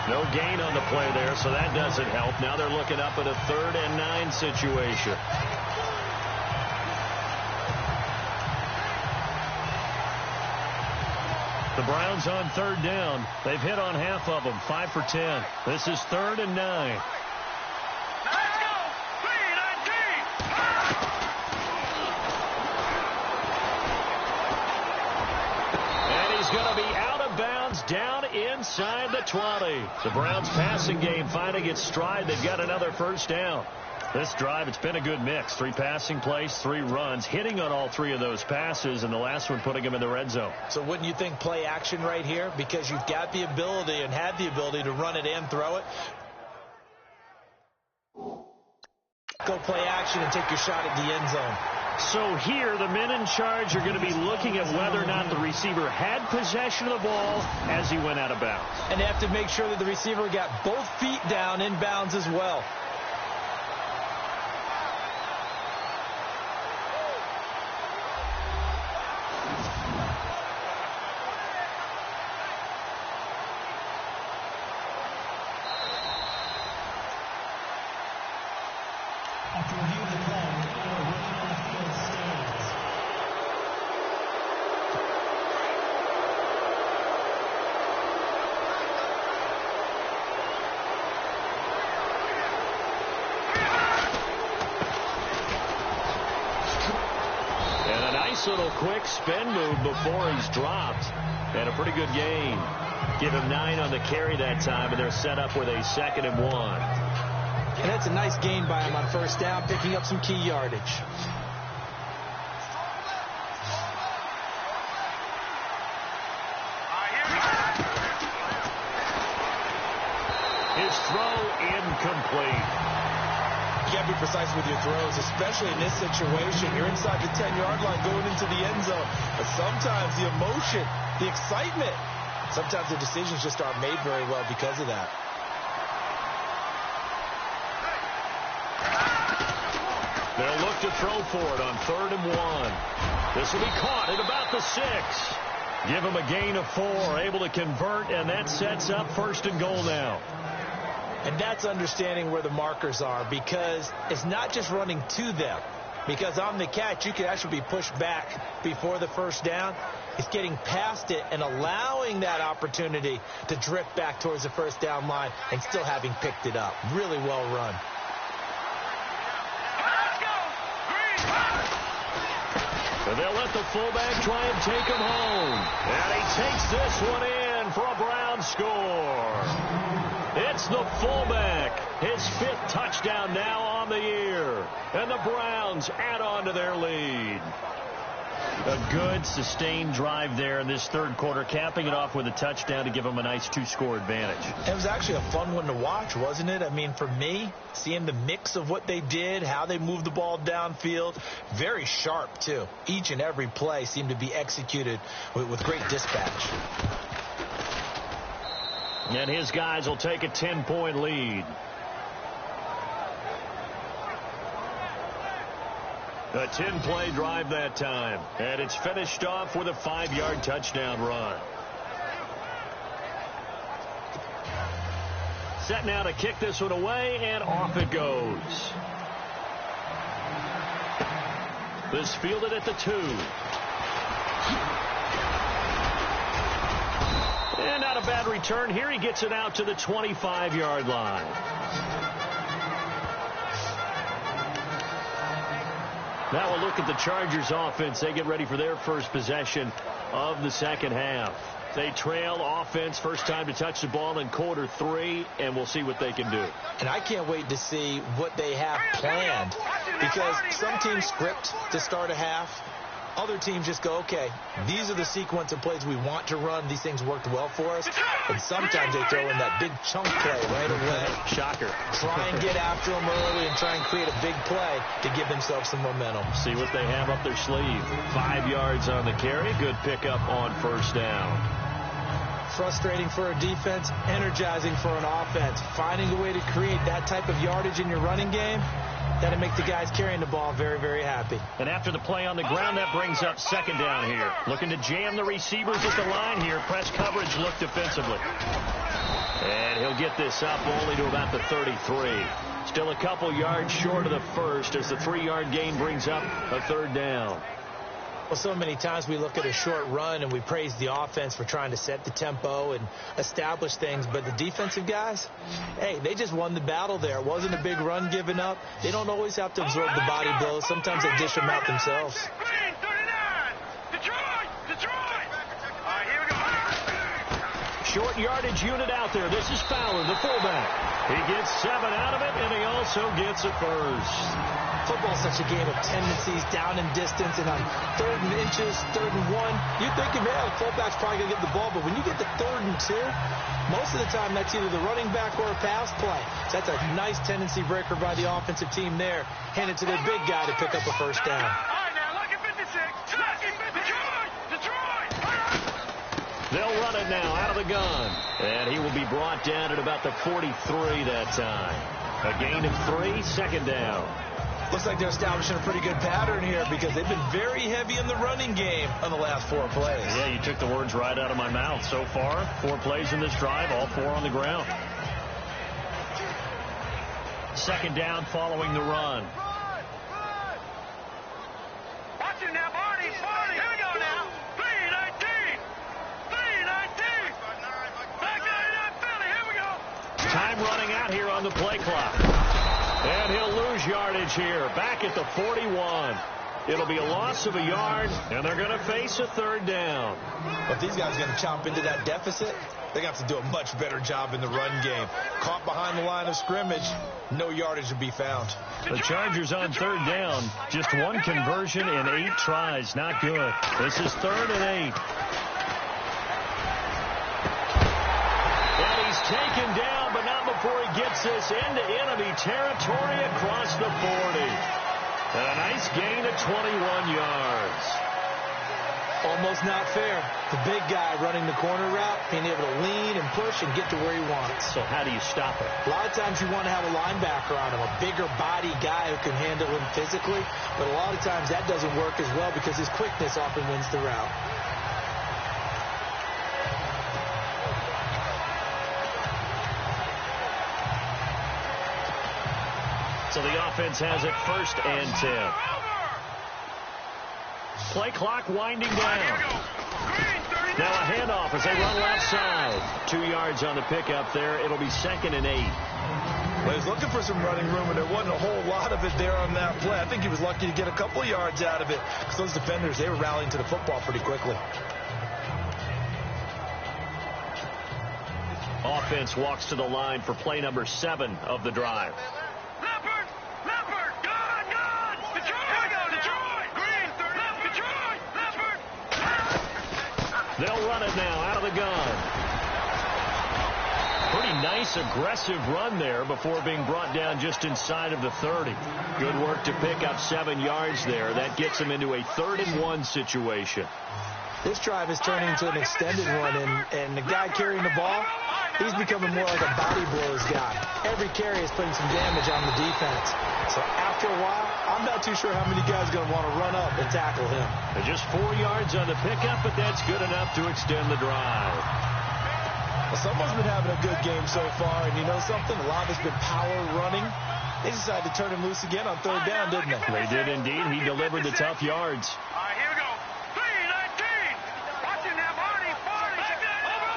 No gain on the play there, so that doesn't help. Now they're looking up at a 3rd and 9 situation. The Browns on 3rd down. They've hit on half of them, 5 for 10. This is 3rd and 9. Going to be out of bounds down inside the 20. The Browns passing game finding its stride. They've got another first down. This drive, it's been a good mix. 3 passing plays, 3 runs, hitting on all 3 of those passes, and the last one putting them in the red zone. So wouldn't you think play action right here? Because you've got the ability and had the ability to run it and throw it. Go play action and take your shot at the end zone. So here, the men in charge are going to be looking at whether or not the receiver had possession of the ball as he went out of bounds. And they have to make sure that the receiver got both feet down in bounds as well. After reviewing the play, no running on the field stands. And a nice little quick spin move before he's dropped. And a pretty good gain. Give him 9 on the carry that time, and they're set up with a 2nd and 1. And that's a nice gain by him on first down, picking up some key yardage. His throw incomplete. You got to be precise with your throws, especially in this situation. You're inside the 10-yard line going into the end zone. But sometimes the emotion, the excitement, sometimes the decisions just aren't made very well because of that. They'll look to throw for it on 3rd and 1. This will be caught at about the 6. Give him a gain of 4, able to convert, and that sets up 1st and goal now. And that's understanding where the markers are, because it's not just running to them. Because on the catch, you can actually be pushed back before the first down. It's getting past it and allowing that opportunity to drift back towards the first down line and still having picked it up. Really well run. So they'll let the fullback try and take him home. And he takes this one in for a Brown score. It's the fullback. His 5th touchdown now on the year. And the Browns add on to their lead. A good, sustained drive there in this 3rd quarter, capping it off with a touchdown to give them a nice 2-score advantage. It was actually a fun one to watch, wasn't it? I mean, for me, seeing the mix of what they did, how they moved the ball downfield, very sharp, too. Each and every play seemed to be executed with great dispatch. And his guys will take a 10-point lead. A 10-play drive that time. And it's finished off with a 5-yard touchdown run. Set now to kick this one away, and off it goes. This fielded at the 2. And out of bad return here. He gets it out to the 25-yard line. Now we'll look at the Chargers offense. They get ready for their first possession of the second half. They trail offense, first time to touch the ball in quarter 3, and we'll see what they can do. And I can't wait to see what they have planned, because some teams script to start a half. Other teams just go, okay, these are the sequence of plays we want to run. These things worked well for us. And sometimes they throw in that big chunk play right away. Shocker. Try and get after them early and try and create a big play to give themselves some momentum. See what they have up their sleeve. 5 yards on the carry. Good pickup on first down. Frustrating for a defense, energizing for an offense. Finding a way to create that type of yardage in your running game, that'll make the guys carrying the ball very, very happy. And after the play on the ground, that brings up second down here. Looking to jam the receivers at the line here. Press coverage, look defensively. And he'll get this up only to about the 33. Still a couple yards short of the first as the 3-yard gain brings up a third down. Well, so many times we look at a short run and we praise the offense for trying to set the tempo and establish things. But the defensive guys, hey, they just won the battle there. It wasn't a big run given up. They don't always have to absorb the body blows. Sometimes they dish them out themselves. Short yardage unit out there. This is Fowler, the fullback. He gets 7 out of it, and he also gets a first. Football's such a game of tendencies, down and distance, and on 3rd and inches, 3rd and 1, you think, man, the fullback's probably going to get the ball, but when you get to 3rd and 2, most of the time that's either the running back or a pass play. So that's a nice tendency breaker by the offensive team there. Hand it to their big guy to pick up a first down. They'll run it now out of the gun, and he will be brought down at about the 43 that time. A gain of 3, second down. Looks like they're establishing a pretty good pattern here because they've been very heavy in the running game on the last 4 plays. Yeah, you took the words right out of my mouth. So far, 4 plays in this drive, all 4 on the ground. Second down following the run. Watch him now, Barney. Here we go now. 3-19. Back 99, Philly. Here we go. Time running out here on the play clock. And he'll lose yardage here, back at the 41. It'll be a loss of a yard, and they're going to face a third down. If these guys are going to chomp into that deficit, they got to do a much better job in the run game. Caught behind the line of scrimmage, no yardage to be found. The Chargers on third down, just 1 conversion in 8 tries. Not good. This is 3rd and 8. And he's taken down, but not before he gets this into enemy territory across the 40. And a nice gain of 21 yards. Almost not fair. The big guy running the corner route, being able to lean and push and get to where he wants. So how do you stop it? A lot of times you want to have a linebacker on him, a bigger body guy who can handle him physically. But a lot of times that doesn't work as well because his quickness often wins the route. So the offense has it 1st and 10. Play clock winding down. Now a handoff as they run left side. 2 yards on the pickup there. It'll be 2nd and 8. Well, he was looking for some running room, and there wasn't a whole lot of it there on that play. I think he was lucky to get a couple of yards out of it because those defenders, they were rallying to the football pretty quickly. Offense walks to the line for play number 7 of the drive. They'll run it now out of the gun. Pretty nice, aggressive run there before being brought down just inside of the 30. Good work to pick up 7 yards there. That gets them into a 3rd and 1 situation. This drive is turning into an extended one, and the guy carrying the ball, he's becoming more like a body blows guy. Every carry is putting some damage on the defense. So after a while, I'm not too sure how many guys are going to want to run up and tackle him. Just 4 yards on the pickup, but that's good enough to extend the drive. Well, someone's been having a good game so far, and you know something? A lot of it's been power running. They decided to turn him loose again on 3rd down, didn't they? They did indeed. He delivered the tough yards. All right, here we go. 3-19. Watch him now, Barney. Over.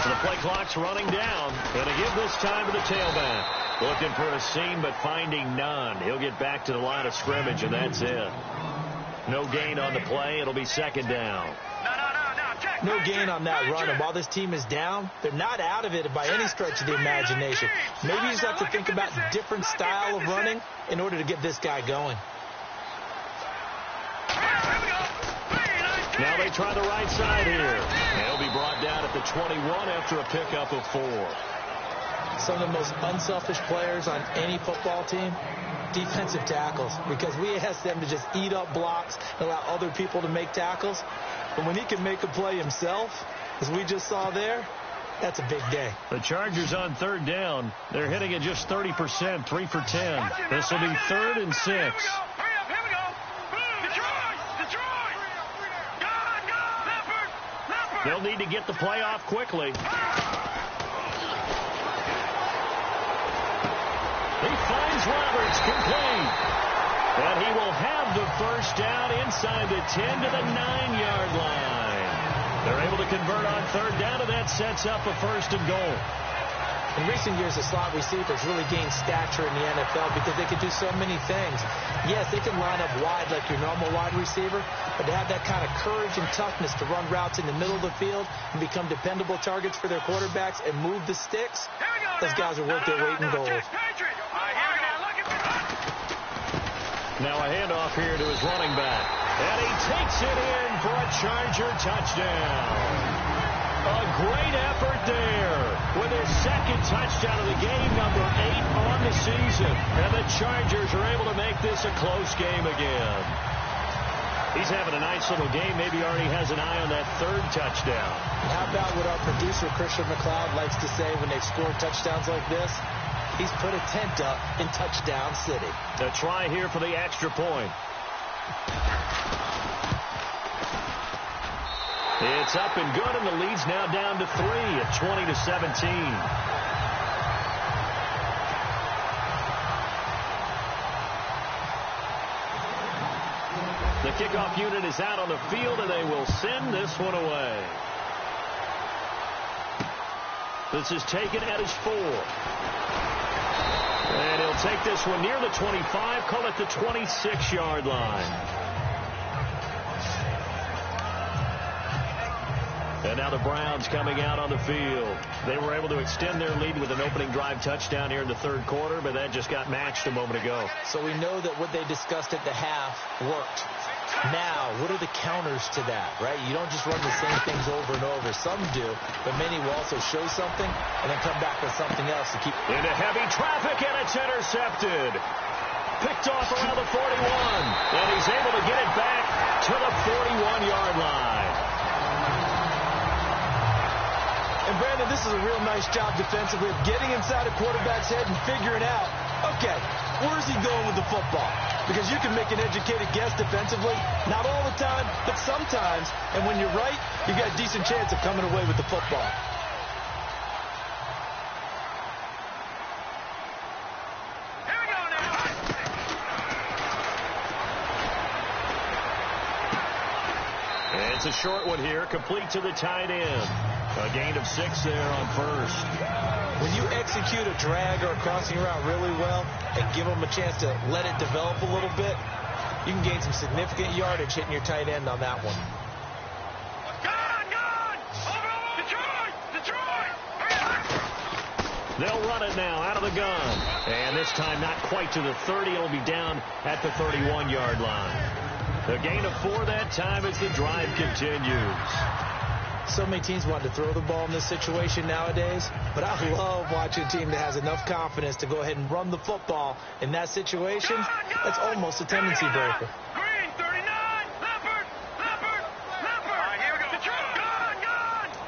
The play clock's running down. Going to give this time to the tailback. Looking for a seam, but finding none. He'll get back to the line of scrimmage, and that's it. No gain on the play. It'll be second down. No gain on that run, and while this team is down, they're not out of it by any stretch of the imagination. Maybe you just have to think about different style of running in order to get this guy going. Now they try the right side here. He'll be brought down at the 21 after a pickup of 4. Some of the most unselfish players on any football team, defensive tackles, because we ask them to just eat up blocks and allow other people to make tackles. But when he can make a play himself, as we just saw there, that's a big day. The Chargers on third down. They're hitting at just 30%, 3 for 10. This will be 3rd and 6. They'll need to get the play off quickly. He finds Roberts, complete. And he will have the first down inside the 10 to the 9-yard line. They're able to convert on third down, and that sets up a 1st and goal. In recent years, the slot receivers really gained stature in the NFL because they can do so many things. Yes, they can line up wide like your normal wide receiver, but to have that kind of courage and toughness to run routes in the middle of the field and become dependable targets for their quarterbacks and move the sticks, those guys are worth their weight in gold. Now a handoff here to his running back. And he takes it in for a Charger touchdown. A great effort there with his 2nd touchdown of the game, number 8 on the season. And the Chargers are able to make this a close game again. He's having a nice little game. Maybe already has an eye on that 3rd touchdown. How about what our producer, Christian McLeod, likes to say when they've scored touchdowns like this? He's put a tent up in Touchdown City. A try here for the extra point. It's up and good, and the lead's now down to 3 at 20-17. The kickoff unit is out on the field, and they will send this one away. This is taken at his 4. And he'll take this one near the 25, call it the 26-yard line. And now the Browns coming out on the field. They were able to extend their lead with an opening drive touchdown here in the 3rd quarter, but that just got matched a moment ago. So we know that what they discussed at the half worked. Now, what are the counters to that, right? You don't just run the same things over and over. Some do, but many will also show something and then come back with something else to keep. Into heavy traffic, and it's intercepted. Picked off around the 41, and he's able to get it back to the 41-yard line. And Brandon, this is a real nice job defensively of getting inside a quarterback's head and figuring out, okay, where's he going with the football? Because you can make an educated guess defensively, not all the time, but sometimes. And when you're right, you got a decent chance of coming away with the football. Here we go now. And it's a short one here, complete to the tight end. A gain of 6 there on 1st. When you execute a drag or a crossing route really well and give them a chance to let it develop a little bit, you can gain some significant yardage hitting your tight end on that one. They'll run it now out of the gun. And this time not quite to the 30. It'll be down at the 31-yard line. A gain of 4 that time as the drive continues. So many teams want to throw the ball in this situation nowadays, but I love watching a team that has enough confidence to go ahead and run the football in that situation. That's almost a tendency breaker. Green, 39, Leopard. All right, here we go.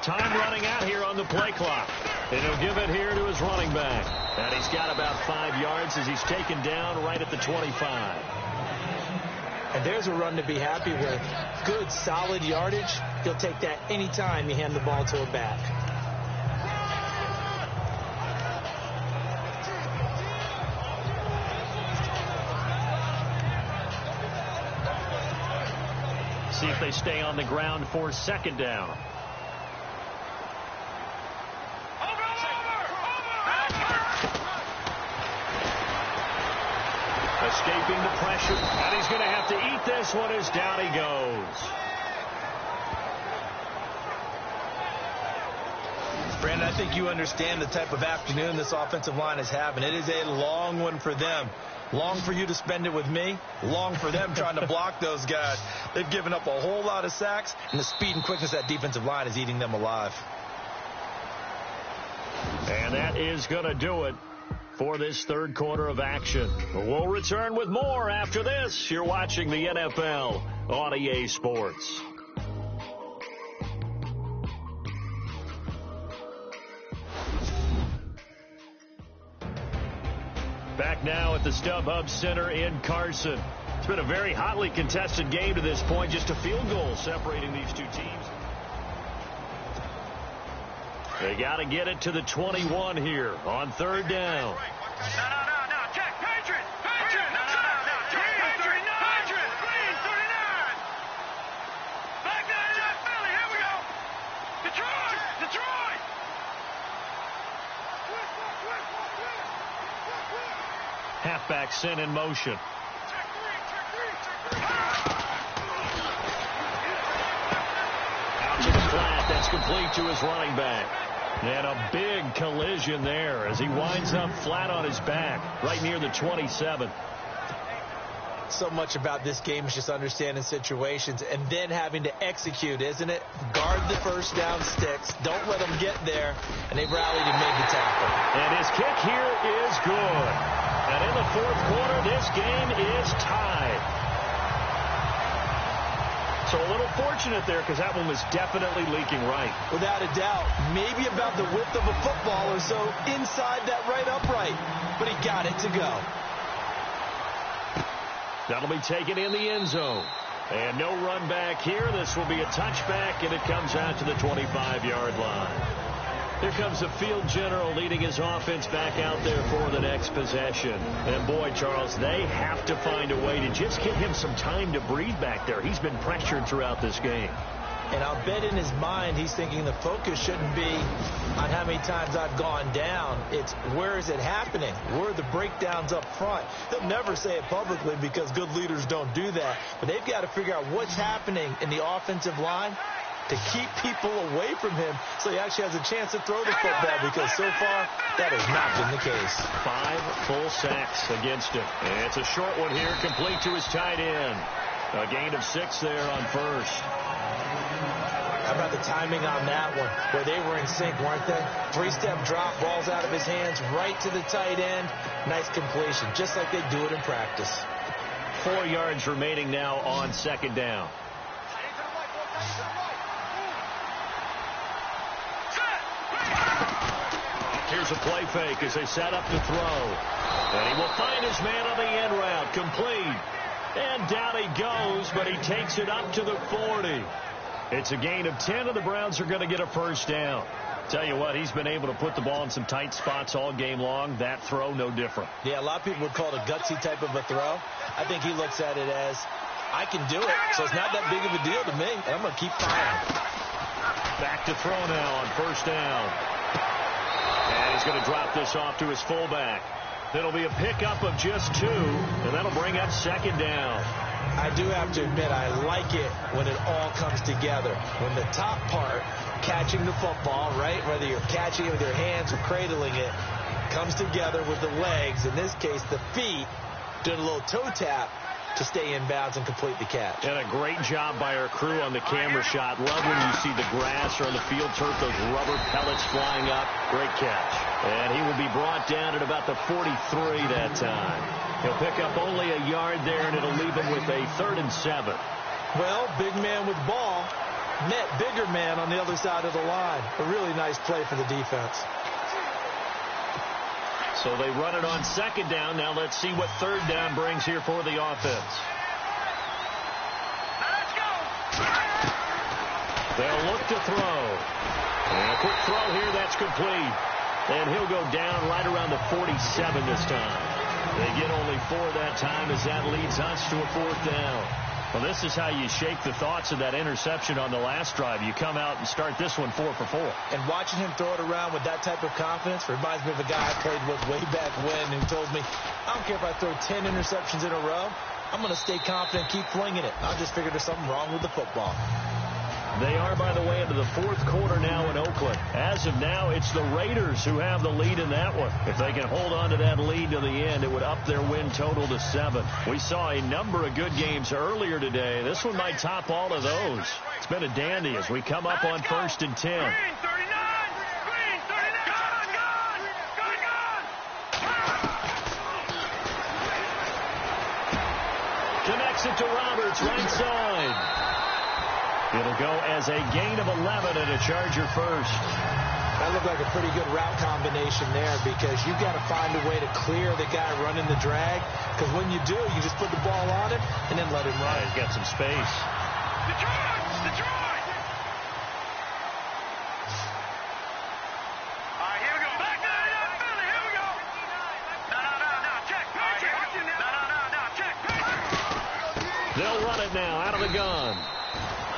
Time running out here on the play clock. And he'll give it here to his running back. And he's got about 5 yards as he's taken down right at the 25. And there's a run to be happy with. Good, solid yardage. You'll take that any time you hand the ball to a back. See if they stay on the ground for 2nd down. escaping the pressure. And he's going to have to eat this one as down he goes. Brandon, I think you understand the type of afternoon this offensive line is having. It is a long one for them. Long for you to spend it with me. Long for them trying to block those guys. They've given up a whole lot of sacks, and the speed and quickness of that defensive line is eating them alive. And that is going to do it for this third quarter of action. We'll return with more after this. You're watching the NFL on EA Sports. Back now at the StubHub Center in Carson. It's been a very hotly contested game to this point. Just a field goal separating these two teams. They got to get it to the 21 here on third down. No. Check. Patriot. No. Check. Patriot. 39. Back down to Philly. Here we go. Detroit. Halfback sent in motion. Out to the flat. That's complete to his running back. And a big collision there as he winds up flat on his back right near the 27. So much about this game is just understanding situations and then having to execute, isn't it? Guard the first down sticks. Don't let them get there. And they've rallied and made the tackle. And his kick here is good. And in the fourth quarter, this game is tied. So a little fortunate there because that one was definitely leaking right. Without a doubt. Maybe about the width of a football or so inside that right upright. But he got it to go. That'll be taken in the end zone. And no run back here. This will be a touchback, and it comes out to the 25-yard line. Here comes the field general leading his offense back out there for the next possession. And boy, Charles, they have to find a way to just give him some time to breathe back there. He's been pressured throughout this game. And I'll bet in his mind he's thinking the focus shouldn't be on how many times I've gone down. It's where is it happening? Where are the breakdowns up front? They'll never say it publicly because good leaders don't do that. But they've got to figure out what's happening in the offensive line to keep people away from him so he actually has a chance to throw the football, because so far that has not been the case. 5 full sacks against him. And it's a short one here, complete to his tight end. A gain of 6 there on first. How about the timing on that one, where they were in sync, weren't they? 3-step drop, balls out of his hands, right to the tight end. Nice completion, just like they do it in practice. 4 yards remaining now on second down. Here's a play fake as they set up to throw. And he will find his man on the end route, complete. And down he goes, but he takes it up to the 40. It's a gain of 10, and the Browns are going to get a first down. Tell you what, he's been able to put the ball in some tight spots all game long. That throw, no different. Yeah, a lot of people would call it a gutsy type of a throw. I think he looks at it as, I can do it, so it's not that big of a deal to me, and I'm going to keep firing. Back to throw now on first down. And he's going to drop this off to his fullback. It'll be a pickup of just 2, and that'll bring up second down. I do have to admit, I like it when it all comes together. When the top part, catching the football, right, whether you're catching it with your hands or cradling it, comes together with the legs. In this case, the feet, did a little toe tap to stay in bounds and complete the catch. And a great job by our crew on the camera shot. Love when you see the grass or on the field turf, those rubber pellets flying up. Great catch. And he will be brought down at about the 43 that time. He'll pick up only a yard there, and it'll leave him with a 3rd and 7. Well, big man with ball met bigger man on the other side of the line. A really nice play for the defense. So they run it on second down. Now let's see what third down brings here for the offense. Let's go. They'll look to throw. And a quick throw here, that's complete. And he'll go down right around the 47 this time. They get only 4 that time as that leads us to a 4th down. Well, this is how you shake the thoughts of that interception on the last drive. You come out and start this one 4 for 4. And watching him throw it around with that type of confidence reminds me of a guy I played with way back when who told me, I don't care if I throw 10 interceptions in a row. I'm going to stay confident, keep flinging it. I just figured there's something wrong with the football. They are, by the way, into the fourth quarter now in Oakland. As of now, it's the Raiders who have the lead in that one. If they can hold on to that lead to the end, it would up their win total to 7. We saw a number of good games earlier today. This one might top all of those. It's been a dandy as we come up on 1st and 10. Green 39! Green 39! Gone! Connects it to Roberts, right side. It'll go as a gain of 11 and a Charger first. That looked like a pretty good route combination there because you've got to find a way to clear the guy running the drag. Because when you do, you just put the ball on him and then let him run. He's got some space. Detroit! All right, here we go. Back to Philly. Here we go. No. Check. No. Check. They'll run it now out of the gun.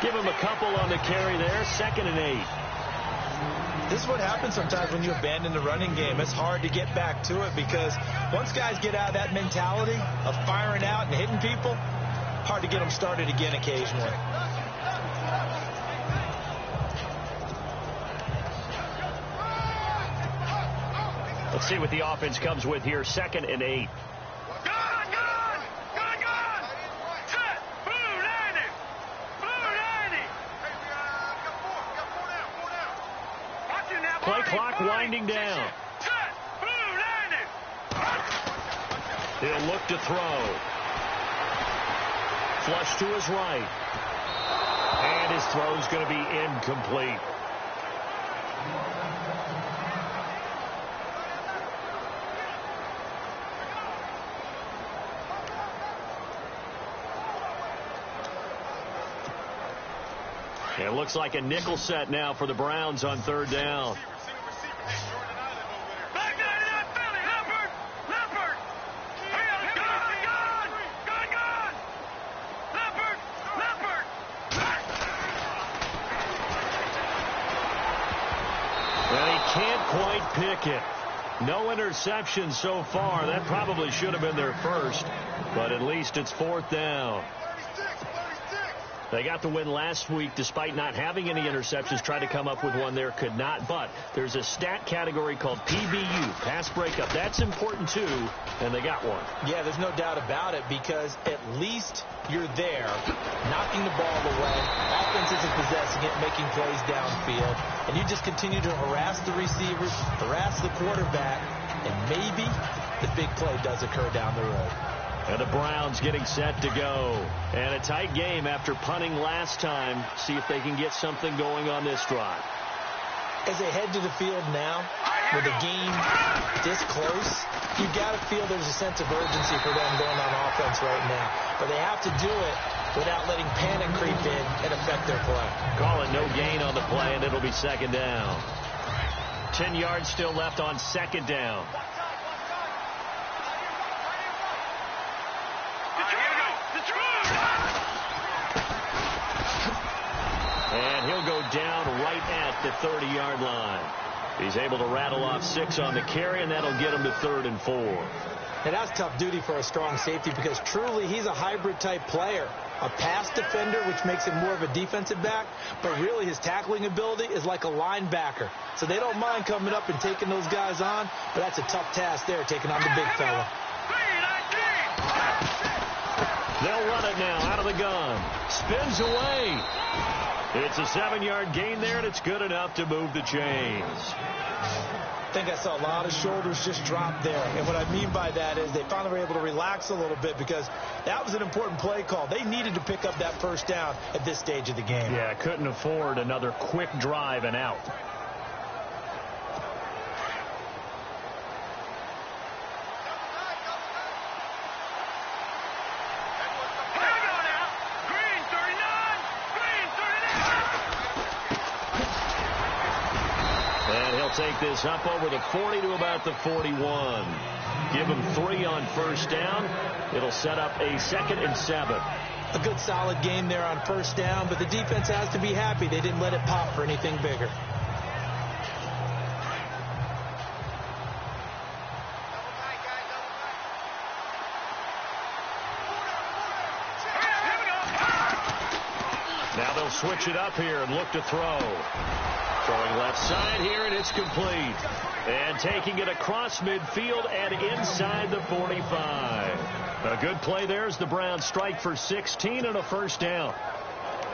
Give him a couple on the carry there. 2nd and 8. This is what happens sometimes when you abandon the running game. It's hard to get back to it because once guys get out of that mentality of firing out and hitting people, hard to get them started again occasionally. Let's see what the offense comes with here. 2nd and 8. Play clock winding down. He'll look to throw. Flush to his right. And his throw's going to be incomplete. It looks like a nickel set now for the Browns on 3rd down. Pick it. No interceptions so far. That probably should have been their first, but at least it's 4th down. They got the win last week despite not having any interceptions. Tried to come up with one there, could not. But there's a stat category called PBU, pass breakup. That's important too, and they got one. Yeah, there's no doubt about it because at least you're there, knocking the ball away. Offense isn't possessing it, making plays downfield. And you just continue to harass the receivers, harass the quarterback, and maybe the big play does occur down the road. And the Browns getting set to go. And a tight game after punting last time. See if they can get something going on this drive. As they head to the field now, with the game this close, you've got to feel there's a sense of urgency for them going on offense right now. But they have to do it without letting panic creep in and affect their play. Call it no gain on the play, and it'll be 2nd down. 10 yards still left on 2nd down. And he'll go down right at the 30-yard line. He's able to rattle off 6 on the carry, and that'll get him to 3rd and 4. And that's tough duty for a strong safety because truly he's a hybrid-type player. A pass defender, which makes him more of a defensive back, but really his tackling ability is like a linebacker. So they don't mind coming up and taking those guys on, but that's a tough task there, taking on the big fella. They'll run it now out of the gun. Spins away. It's a 7-yard gain there, and it's good enough to move the chains. I think I saw a lot of shoulders just drop there. And what I mean by that is they finally were able to relax a little bit because that was an important play call. They needed to pick up that 1st down at this stage of the game. Yeah, couldn't afford another quick drive and out. Take this up over the 40 to about the 41. Give him 3 on 1st down. It'll set up a 2nd and 7. A good solid game there on first down, but the defense has to be happy they didn't let it pop for anything bigger. Now they'll switch it up here and look to throw. Throwing left side here, and it's complete. And taking it across midfield and inside the 45. A good play there as the Browns strike for 16 and a first down.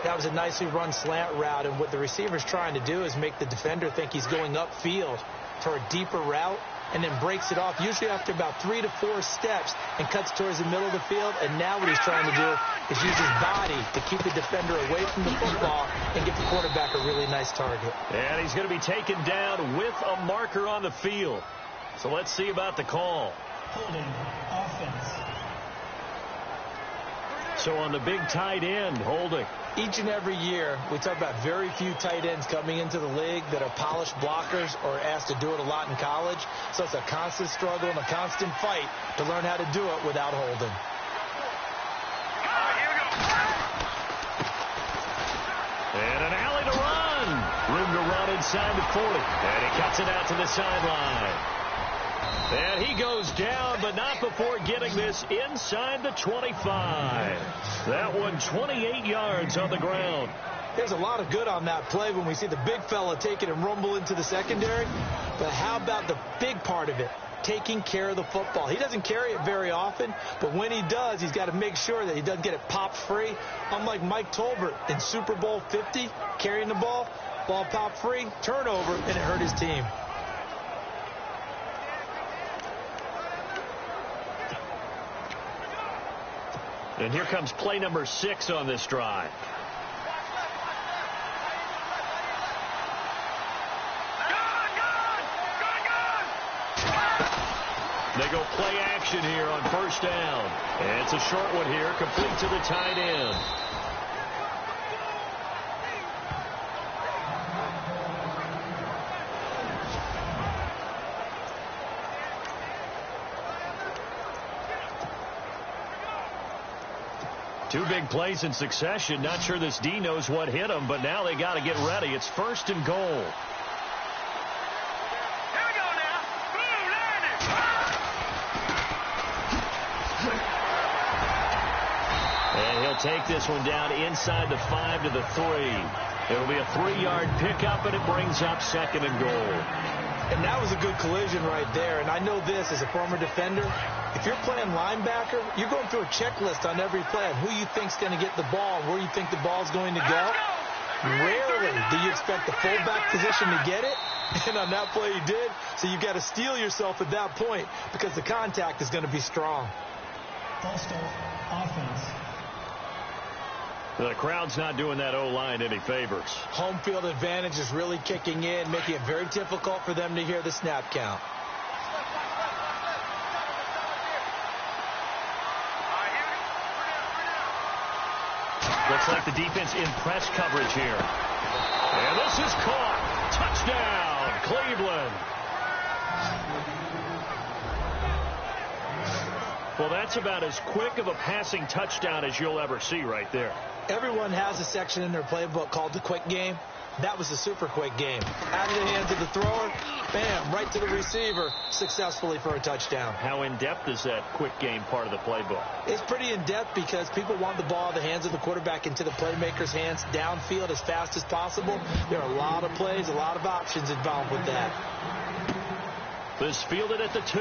That was a nicely run slant route, and what the receiver's trying to do is make the defender think he's going upfield for a deeper route, and then breaks it off, usually after about 3 to 4 steps, and cuts towards the middle of the field. And now what he's trying to do is use his body to keep the defender away from the football and give the quarterback a really nice target. And he's going to be taken down with a marker on the field. So let's see about the call. Holding offense. So on the big tight end, holding. Each and every year, we talk about very few tight ends coming into the league that are polished blockers or asked to do it a lot in college. So it's a constant struggle and a constant fight to learn how to do it without holding. And an alley to run. Room to run inside the 40. And he cuts it out to the sideline. And he goes down, but not before getting this inside the 25. That one 28 yards on the ground. There's a lot of good on that play when we see the big fella take it and rumble into the secondary. But how about the big part of it? Taking care of the football. He doesn't carry it very often, but when he does, he's got to make sure that he doesn't get it popped free. Unlike Mike Tolbert in Super Bowl 50, carrying the ball popped free, turnover, and it hurt his team. And here comes play number 6 on this drive. They go play action here on first down. And it's a short one here, complete to the tight end. Two big plays in succession. Not sure this D knows what hit him, but now they got to get ready. It's first and goal. Here we go now. Boom, land it. And he'll take this one down inside the 5 to the 3. It'll be a 3-yard pickup, and it brings up second and goal. And that was a good collision right there. And I know this as a former defender. If you're playing linebacker, you're going through a checklist on every play on who you think's going to get the ball and where you think the ball's going to go. Rarely do you expect the fullback position to get it. And on that play he did. So you've got to steel yourself at that point because the contact is going to be strong. False start, offense. The crowd's not doing that O-line any favors. Home field advantage is really kicking in, making it very difficult for them to hear the snap count. Looks like the defense in press coverage here. And this is caught. Touchdown, Cleveland. Well, that's about as quick of a passing touchdown as you'll ever see right there. Everyone has a section in their playbook called the quick game. That was a super quick game. Out of the hands of the thrower, bam, right to the receiver, successfully for a touchdown. How in-depth is that quick game part of the playbook? It's pretty in-depth because people want the ball in the hands of the quarterback into the playmaker's hands downfield as fast as possible. There are a lot of plays, a lot of options involved with that. This fielded at the 2.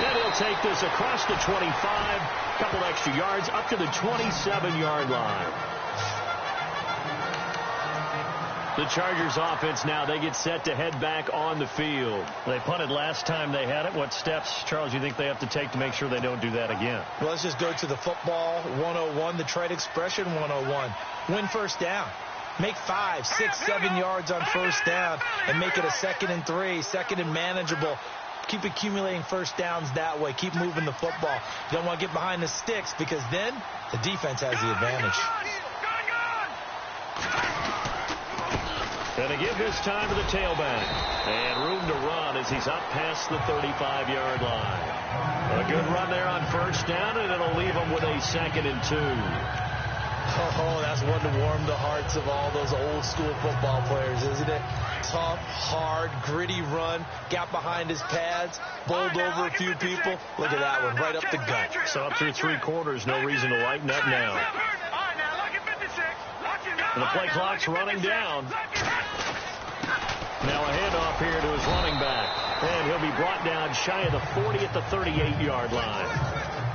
And he'll take this across the 25, couple extra yards up to the 27-yard line. The Chargers offense now, they get set to head back on the field. They punted last time they had it. What steps, Charles, you think they have to take to make sure they don't do that again? Well, let's just go to the football 101, the trade expression 101. Win first down. Make 5, 6, 7 yards on first down and make it a 2nd and 3, 2nd and manageable. Keep accumulating first downs that way. Keep moving the football. You don't want to get behind the sticks because then the defense has the advantage. And to give this time to the tailback. And room to run as he's up past the 35-yard line. A good run there on first down, and it'll leave him with a 2nd and 2. Oh, that's one to warm the hearts of all those old-school football players, isn't it? Tough, hard, gritty run, got behind his pads, bowled over a few people. Look at that one, right up the gut. So up through 3 quarters, no reason to lighten up now. And the play clock's running down. Now a handoff here to his running back. And he'll be brought down shy of the 40 at the 38-yard line.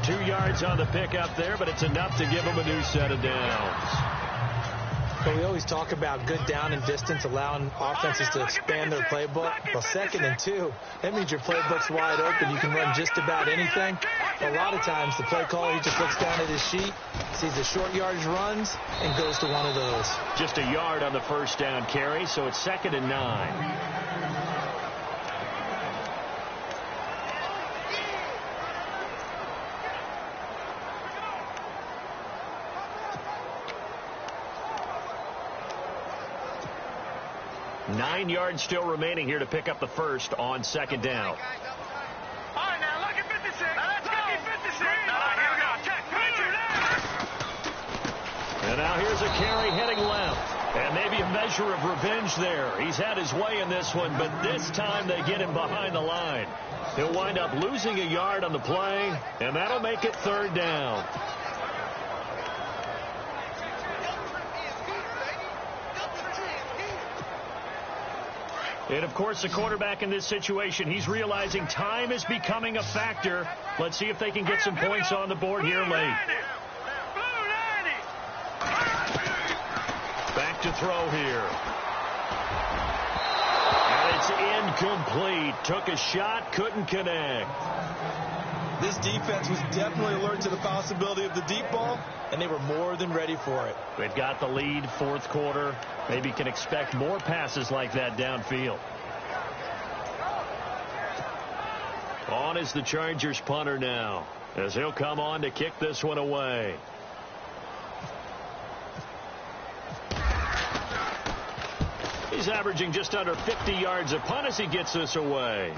2 yards on the pickup there, but it's enough to give him a new set of downs. But we always talk about good down and distance, allowing offenses to expand their playbook. Well, 2nd and 2, that means your playbook's wide open. You can run just about anything. A lot of times, the play caller, he just looks down at his sheet, sees the short yardage runs, and goes to one of those. Just a yard on the first down carry, so it's 2nd and 9. Nine yards still remaining here to pick up the first on 2nd down. All right, now look at 56. Now let's go. 56. Now here we go. Check. And now here's a carry heading left. And maybe a measure of revenge there. He's had his way in this one, but this time they get him behind the line. He'll wind up losing a yard on the play, and that'll make it 3rd down. And, of course, the quarterback in this situation, he's realizing time is becoming a factor. Let's see if they can get some points on the board here late. Back to throw here. And it's incomplete. Took a shot, couldn't connect. This defense was definitely alert to the possibility of the deep ball, and they were more than ready for it. They've got the lead, 4th quarter. Maybe can expect more passes like that downfield. On is the Chargers punter now, as he'll come on to kick this one away. He's averaging just under 50 yards a punt as he gets this away.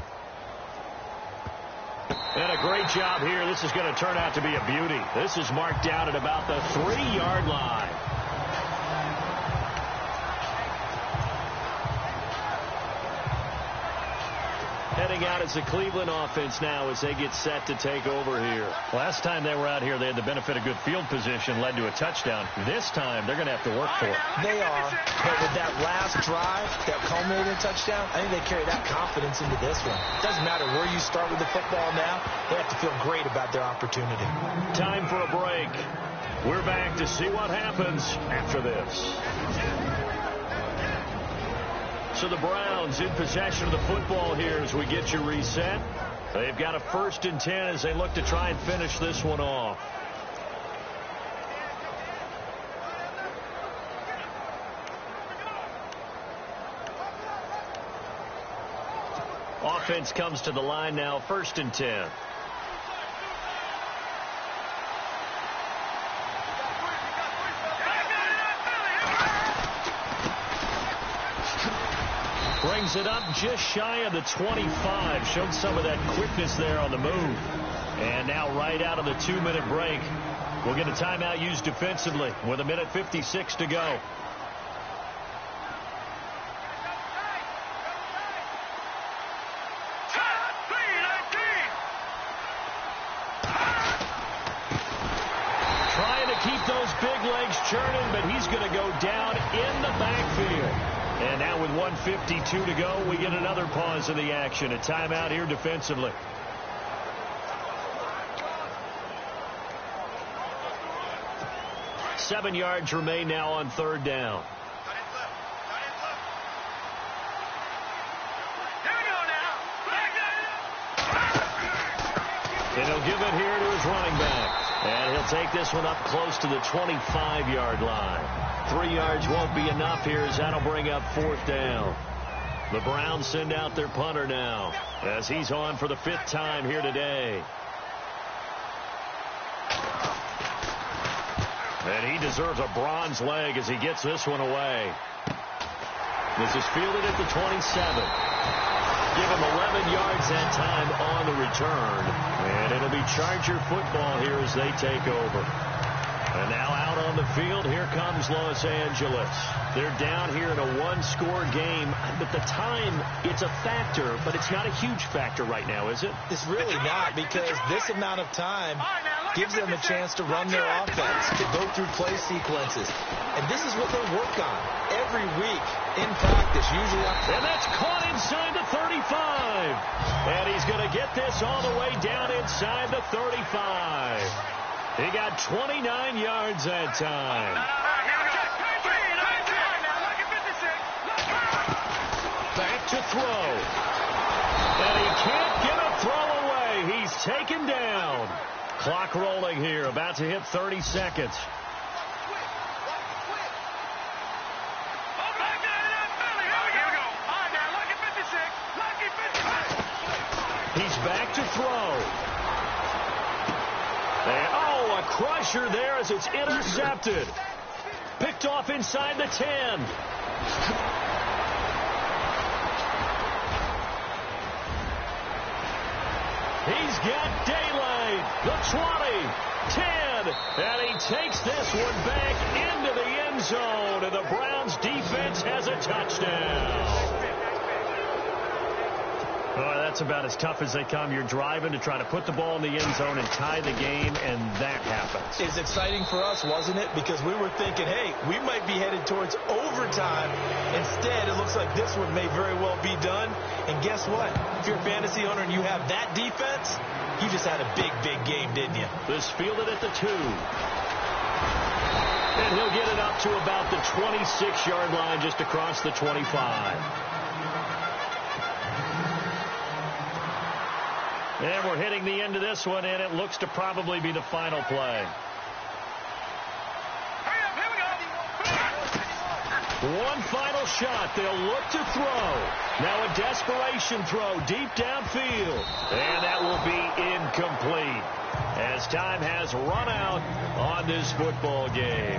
And a great job here. This is going to turn out to be a beauty. This is marked down at about the 3-yard line. Heading out as the Cleveland offense now as they get set to take over here. Last time they were out here, they had the benefit of good field position, led to a touchdown. This time, they're going to have to work for it. They are, but with that last drive that culminated in a touchdown, I think they carry that confidence into this one. It doesn't matter where you start with the football now. They have to feel great about their opportunity. Time for a break. We're back to see what happens after this. So the Browns in possession of the football here as we get you reset. They've got a 1st and 10 as they look to try and finish this one off. Offense comes to the line now, 1st and 10. Brings it up just shy of the 25. Showed some of that quickness there on the move. And now right out of the 2-minute break, we'll get a timeout used defensively with 1:56 to go. Trying to keep those big legs churning, but he's going to go down in the backfield. And now with 1:52 to go, we get another pause in the action. A timeout here defensively. Seven yards remain now on 3rd down. And he'll give it here to his running back. And he'll take this one up close to the 25-yard line. 3 yards won't be enough here as that'll bring up 4th down. The Browns send out their punter now as he's on for the 5th time here today. And he deserves a bronze leg as he gets this one away. This is fielded at the 27. Give him 11 yards that time on the return. And it'll be Charger football here as they take over. And now out on the field, here comes Los Angeles. They're down here in a one-score game. But the time, it's a factor, but it's not a huge factor right now, is it? It's really not, because this amount of time gives them a chance to run their offense, to go through play sequences. And this is what they work on every week in practice, usually up. And that's caught inside the 35. And he's going to get this all the way down inside the 35. He got 29 yards that time. Back to throw. And he can't get a throw away. He's taken down. Clock rolling here, about to hit 30 seconds. He's back to throw. And, a crusher there as it's intercepted. Picked off inside the 10. He's got daylight. The 20, 10, and he takes this one back into the end zone, and the Browns defense has a touchdown. Oh, that's about as tough as they come. You're driving to try to put the ball in the end zone and tie the game, and that happens. It's exciting for us, wasn't it? Because we were thinking, hey, we might be headed towards overtime. Instead, it looks like this one may very well be done. And guess what? If you're a fantasy owner and you have that defense, you just had a big, big game, didn't you? This fielded at the 2. And he'll get it up to about the 26-yard line just across the 25. And we're hitting the end of this one, and it looks to probably be the final play. One final shot. They'll look to throw. Now a desperation throw deep downfield. And that will be incomplete as time has run out on this football game.